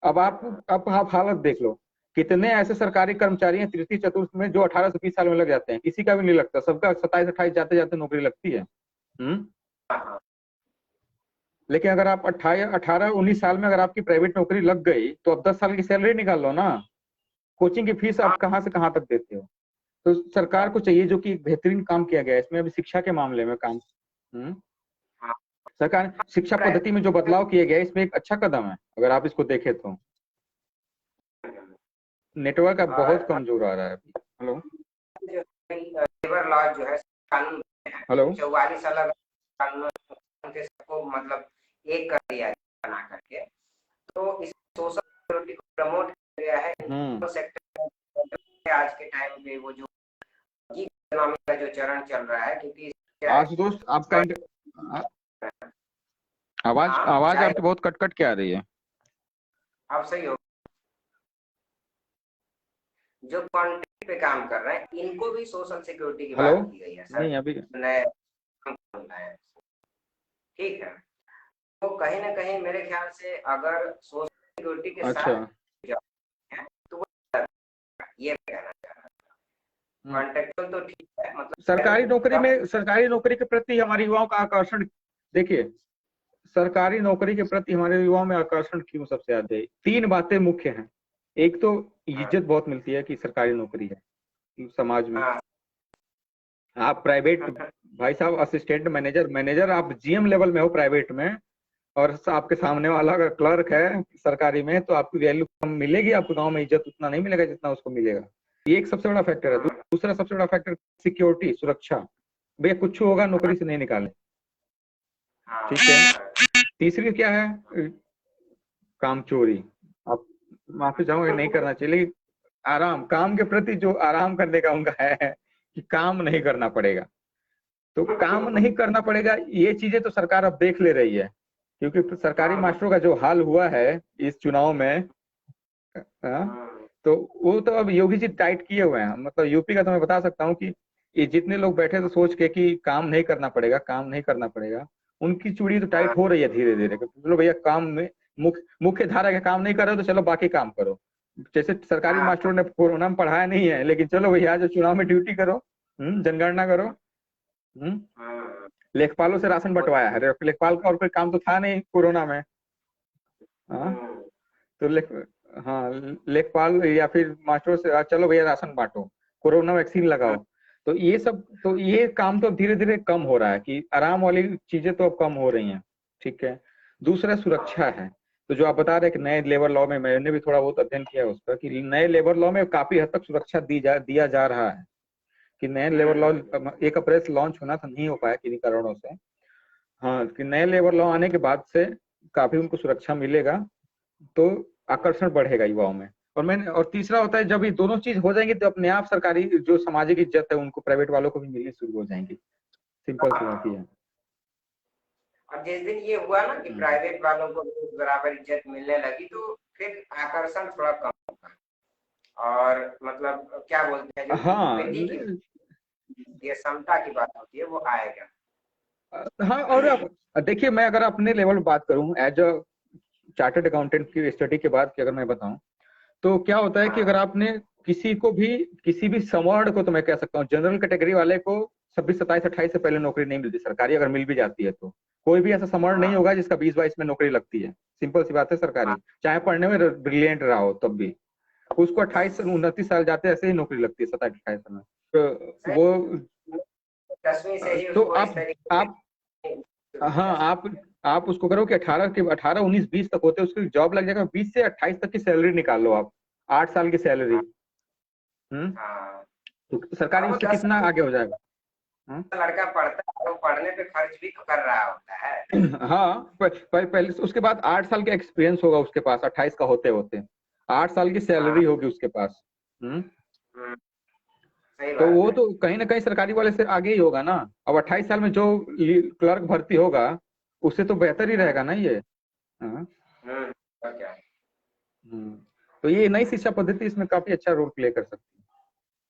B: अब आप हालत देख लो, कितने ऐसे सरकारी कर्मचारी हैं तृतीय चतुर्थ में जो 18 से 20 साल में लग जाते हैं, किसी का भी नहीं लगता, सबका 27-28 जाते जाते नौकरी लगती है। लेकिन अगर आप 18-19 साल में अगर आपकी प्राइवेट नौकरी लग गई तो अब 10 साल की सैलरी निकाल लो ना, कोचिंग की फीस आप कहाँ से कहाँ तक देते हो। तो सरकार को चाहिए, जो कि बेहतरीन काम किया गया है इसमें, अभी शिक्षा के मामले में काम, सरकार शिक्षा पद्धति में जो बदलाव किए गए इसमें एक अच्छा कदम है अगर आप इसको देखें तो। नेटवर्क अब बहुत कमजोर आ रहा है। हेलो,
A: लेबर लॉ जो है कानून है,
B: हेलो,
A: 44 अलग कानून के सबको मतलब एक कर दिया बना करके, तो इस सोशल सिक्योरिटी को प्रमोट किया गया है सेक्टर। आज के टाइम पे वो जो इकोनॉमी का जो चरण चल रहा है, क्योंकि
B: आशुतोष आपका आवाज आपकी बहुत कट कट के आ रही है।
A: अब सही हो? जो कॉन्ट्रैक्ट पे काम कर रहे हैं इनको भी सोशल सिक्योरिटी की बात की गई है सर।
B: नहीं, अभी
A: नए ठीक है, तो कहीं ना कहीं मेरे ख्याल से अगर सोशल सिक्योरिटी के साथ तो वो ये कहना चाह रहा था, कॉन्ट्रैक्चुअल तो ठीक है, मतलब
B: सरकारी नौकरी के प्रति हमारे युवाओं का आकर्षण देखिए, सरकारी नौकरी के प्रति हमारे युवाओं में आकर्षण क्यों सबसे ज्यादा है? 3 बातें मुख्य हैं। एक तो इज्जत बहुत मिलती है कि सरकारी नौकरी है समाज में। आप प्राइवेट भाई साहब असिस्टेंट मैनेजर आप जीएम लेवल में हो प्राइवेट में, और आपके सामने वाला अगर क्लर्क है सरकारी में, तो आपकी वैल्यू कम मिलेगी, आपको गांव में इज्जत उतना नहीं मिलेगा जितना उसको मिलेगा। ये एक सबसे बड़ा फैक्टर है। दूसरा सबसे बड़ा फैक्टर सिक्योरिटी, सुरक्षा। भैया कुछ होगा नौकरी से नहीं निकाले, ठीक है। तीसरी क्या है? काम चोरी। आप माफी चाहूंगा, नहीं करना चाहिए, लेकिन आराम, काम के प्रति जो आराम करने का उनका है कि काम नहीं करना पड़ेगा, तो काम नहीं करना पड़ेगा, ये चीजें तो सरकार अब देख ले रही है, क्योंकि सरकारी मास्टरों का जो हाल हुआ है इस चुनाव में, तो वो तो अब योगी जी टाइट किए हुए हैं। मतलब यूपी का तो मैं बता सकता हूँ कि ये जितने लोग बैठे थे सोच के कि काम नहीं करना पड़ेगा, काम नहीं करना पड़ेगा, उनकी चूड़ी तो टाइट हो रही है धीरे धीरे। चलो भैया, काम में मुख्य धारा का काम नहीं कर रहे तो चलो बाकी काम करो। जैसे सरकारी मास्टरों ने कोरोना में पढ़ाया नहीं है, लेकिन चलो भैया जो चुनाव में ड्यूटी करो, जनगणना करो, लेखपालों से राशन बंटवाया है। लेखपाल का और कोई काम तो था नहीं कोरोना में, तो लेखपाल या फिर मास्टरों से चलो भैया राशन बांटो, कोरोना वैक्सीन लगाओ। तो ये सब, तो ये काम तो धीरे धीरे कम हो रहा है कि आराम वाली चीजें तो अब कम हो रही हैं, ठीक है। दूसरा सुरक्षा है। तो जो आप बता रहे हैं कि नए लेबर लॉ में, मैंने भी थोड़ा बहुत अध्ययन किया है उस पर, कि नए लेबर लॉ में काफी हद तक सुरक्षा दिया जा रहा है। कि नए लेबर लॉ 1 अप्रैल से लॉन्च होना था, नहीं हो पाया किन्हीं कारणों से। हाँ, कि नए लेबर लॉ आने के बाद से काफी उनको सुरक्षा मिलेगा, तो आकर्षण बढ़ेगा युवाओं में। और तीसरा होता है, जब ये दोनों चीज हो जाएंगी तो अपने आप सरकारी जो सामाजिक इज्जत है उनको प्राइवेट वालों को भी मिलनी शुरू हो जाएंगी। सिंपल सी बात है।
A: और जिस दिन ये हुआ ना कि प्राइवेट वालों को बराबर इज्जत मिलने लगी, तो फिर आकर्षण थोड़ा कम होगा, और मतलब क्या बोलते हैं, जो ये समता की बात होती है वो आएगा।
B: हाँ, और देखिए, मैं अगर अपने लेवल बात करूं एज अ चार्टर्ड अकाउंटेंट की स्टडी के बाद की अगर मैं बताऊं, तो क्या होता है कि अगर आपने किसी भी सवर्ण को, तो मैं कह सकता हूँ जनरल कैटेगरी वाले को 26, 27, 28 से पहले नौकरी नहीं मिलती सरकारी। अगर मिल भी जाती है तो कोई भी ऐसा सवर्ण नहीं होगा जिसका 20-22 में नौकरी लगती है। सिंपल सी बात है, सरकारी चाहे पढ़ने में ब्रिलियंट रहा हो तब भी उसको 28 से 29 साल जाते ऐसे ही नौकरी लगती है, 27-28 में। तो वो
A: 10वीं से ही
B: तो
A: आप
B: हाँ, आप उसको करो कि 18, 19, 20 तक होते उसकी जॉब लग जाएगा। 20 से 28 तक की सैलरी निकाल लो आप, 8 साल की सैलरी। तो सरकारी उससे कितना आगे हो जाएगा।
A: लड़का पढ़ता है, वो पढ़ने पे खर्च भी तो कर रहा होता है।
B: हाँ, पहले उसके बाद 8 साल का एक्सपीरियंस होगा उसके पास, 28 का होते होते 8 साल की सैलरी होगी उसके पास। तो वो तो कहीं ना कहीं सरकारी वाले से आगे ही होगा ना। अब 28 साल में जो क्लर्क भर्ती होगा उससे तो बेहतर ही रहेगा ना ये। तो ये नई शिक्षा पद्धति इसमें काफी अच्छा रोल प्ले कर सकती है।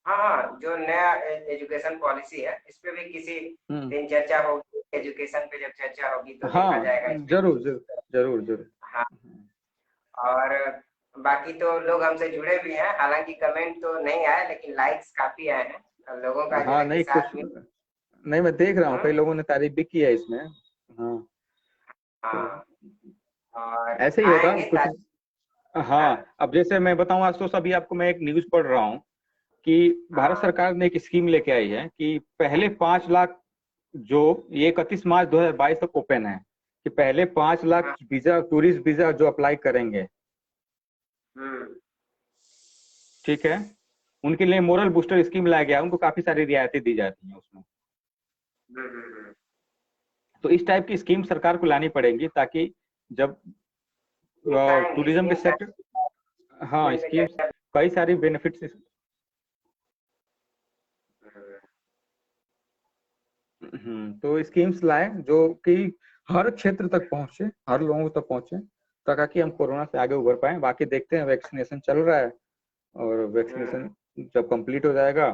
A: हाँ, जो नया एजुकेशन पॉलिसी है इस पे भी किसी दिन चर्चा होगी, एजुकेशन पे जब चर्चा होगी तो देखा जाएगा।
B: जरूर जरूर जरूर जरूर।
A: हाँ, और बाकी तो लोग हमसे जुड़े भी हैं, हालांकि कमेंट तो नहीं आए लेकिन लाइक्स काफी आए हैं और लोगों का जो
B: हाँ
A: है कि
B: नहीं कुछ
A: साथ में।
B: नहीं, मैं देख रहा हूँ कई
A: हम्म,
B: लोगों ने तारीफ भी की है इसमें। हाँ तो
A: हाँ, और
B: ऐसे ही होगा
A: आएंगे
B: कुछ।
A: ताकि। हाँ,
B: हाँ अब जैसे मैं बताऊँ, आज तो अभी आपको मैं एक न्यूज पढ़ रहा हूँ कि भारत
A: हाँ,
B: सरकार ने एक स्कीम लेके आई है कि पहले 5 लाख, जो ये 31 मार्च 2022 तक ओपन है, कि पहले 5 लाख
A: हाँ,
B: वीजा, टूरिस्ट वीजा जो अप्लाई करेंगे,
A: हम्म,
B: ठीक है, उनके लिए मोरल बूस्टर स्कीम लाया गया है, उनको काफी सारी रियायतें दी जाती हैं उसमें।
A: हम्म।
B: तो इस टाइप की स्कीम सरकार को लानी पड़ेगी ताकि जब
A: आएंगे
B: टूरिज्म के
A: स्कीम
B: सेक्टर, हाँ
A: पे
B: स्कीम्स,
A: चर्चा।
B: कई सारी बेनिफिट्स। तो स्कीम्स लाए जो कि हर क्षेत्र तक पहुंचे, हर लोगों तक पहुंचे, ताकि हम कोरोना से आगे उभर पाए। बाकी देखते हैं, वैक्सीनेशन चल रहा है और वैक्सीनेशन जब कंप्लीट हो जाएगा,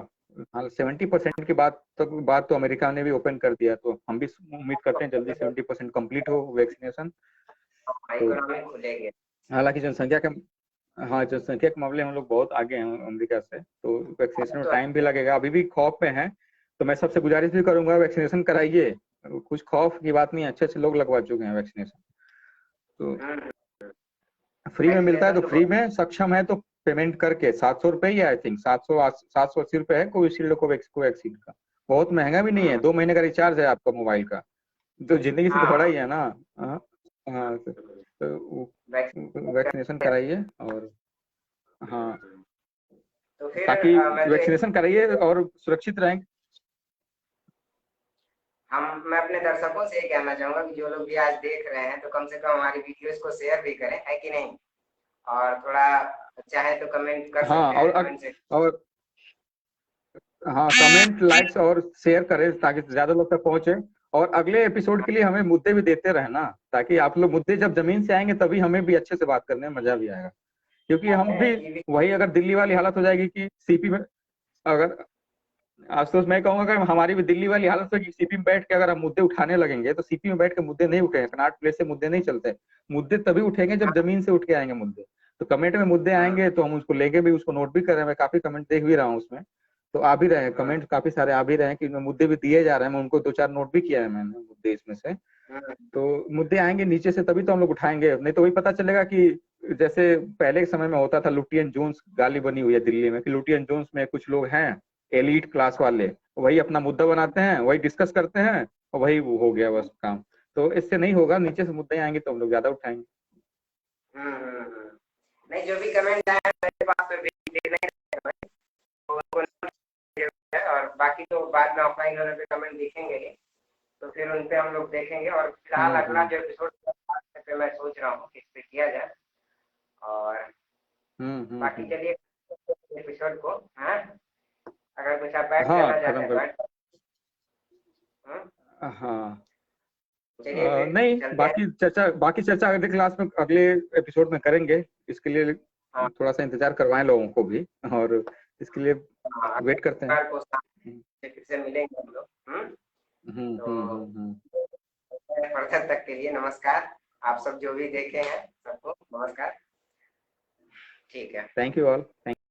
B: हाँ 70% की बात तो अमेरिका ने भी ओपन कर दिया, तो हम भी उम्मीद करते हैं जल्दी 70% कंप्लीट हो वैक्सीनेशन। तो
A: इकोनॉमी खुलेगी।
B: हालांकि जनसंख्या के, हाँ जनसंख्या के मामले में हम लोग बहुत आगे हैं अमेरिका से, तो वैक्सीनेशन में
A: तो
B: टाइम भी लगेगा, अभी भी खौफ में है। तो मैं सबसे गुजारिश भी करूंगा, वैक्सीनेशन कराइए, कुछ खौफ की बात नहीं है, अच्छे अच्छे लोग लगवा चुके हैं वैक्सीनेशन। तो फ्री में मिलता है, तो
A: वैक्सीनेशन तो
B: फ्री
A: बहुत।
B: में सक्षम है तो पेमेंट करके 700 रुपये ही, आई थिंक 780 रुपये है कोविशील्ड कोवैक्सीन का। बहुत महंगा भी नहीं है, 2 महीने का रिचार्ज है आपका मोबाइल का, तो जिंदगी से तो बड़ा ही
A: हाँ,
B: है ना। हाँ हाँ, तो वैक्सीनेशन
A: वैक्सीन।
B: कराइए और हाँ,
A: तो फिर
B: ताकि
A: मैं तो
B: वैक्सीनेशन कराइए और सुरक्षित रहें।
A: मैं अपने दर्शकों से ये कहना चाहूंगा कि जो लोग भी आज देख रहे हैं तो कम से कम हमारी वीडियोस को शेयर भी करें, है कि नहीं। और थोड़ा चाहे तो कमेंट कर
B: हाँ
A: सकते हैं कमेंट से।
B: और हाँ कमेंट, लाइक्स और शेयर करें ताकि ज्यादा लोग तक पहुंचे। और अगले एपिसोड के लिए हमें मुद्दे भी देते रहना, ताकि आप लोग मुद्दे जब जमीन से आएंगे तभी हमें भी अच्छे से बात करने में मजा भी आएगा। क्योंकि हम भी
A: टीवी।
B: वही, अगर दिल्ली वाली हालत हो जाएगी कि सीपी में, अगर आशुतोष मैं कहूंगा कि हमारी भी दिल्ली वाली हालत है कि सीपी में बैठ के अगर हम मुद्दे उठाने लगेंगे, तो सीपी में बैठ के मुद्दे नहीं उठेंगे, कनॉट प्लेस से मुद्दे नहीं चलते। मुद्दे तभी उठेंगे जब जमीन से उठ के आएंगे मुद्दे। तो कमेंट में मुद्दे आएंगे तो हम उसको लेंगे भी, उसको नोट भी कर रहे हैं, मैं काफी कमेंट देख भी रहा हूँ उसमें। तो आ भी रहे हैं कमेंट, काफी सारे आ भी रहे हैं कि मुद्दे भी दिए जा रहे हैं, मैं उनको 2-4 नोट भी किया है मैंने मुद्दे इसमें से। तो मुद्दे आएंगे नीचे से तभी तो हम लोग उठाएंगे, नहीं तो वही पता चलेगा कि जैसे पहले के समय में होता था, लुटियन जोन्स गाली बनी हुई है दिल्ली में, कि लुटियन जोन्स में कुछ लोग हैं एलीट क्लास वाले, वही अपना मुद्दा बनाते हैं, वही डिस्कस करते हैं और वही वो हो गया बस काम। तो इससे नहीं होगा, नीचे से मुद्दे आएंगे तो हम लोग ज्यादा उठाएंगे।
A: नहीं, जो भी कमेंट आए मेरे पास में भी देखना ही है भाई, तो उनको है। और बाकी तो बाद में ऑफलाइन होने पे कमेंट दिखेंगे ही, तो फिर उन पे हम लोग देखेंगे। और फिलहाल अगला
B: हम्म
A: जो एपिसोड पे मैं सोच रहा हूँ कि इस पे किया जाए। और बाकी
B: हम्म।
A: चलिए एपिसोड को, हाँ, अगर कुछ आप ऐड
B: हाँ
A: करना चाहते
B: खत्म
A: हैं तो
B: कर।
A: ऐड। हम्म,
B: हाँ
A: चलिए फिर
B: नहीं,
A: चलते हैं।
B: बाकी चर्चा अगले क्लास में, अगले एपिसोड में करेंगे। इसके लिए
A: हाँ,
B: थोड़ा सा इंतजार करवाएं लोगों को भी, और इसके लिए
A: हाँ,
B: वेट करते हैं।
A: अगले को साथ में फिर से मिलेंगे हम लोग। तो
B: हम्म।
A: फर्दर तक के लिए नमस्कार। आप सब जो भी देखे हैं सबको नमस्कार। ठीक है।
B: Thank you all.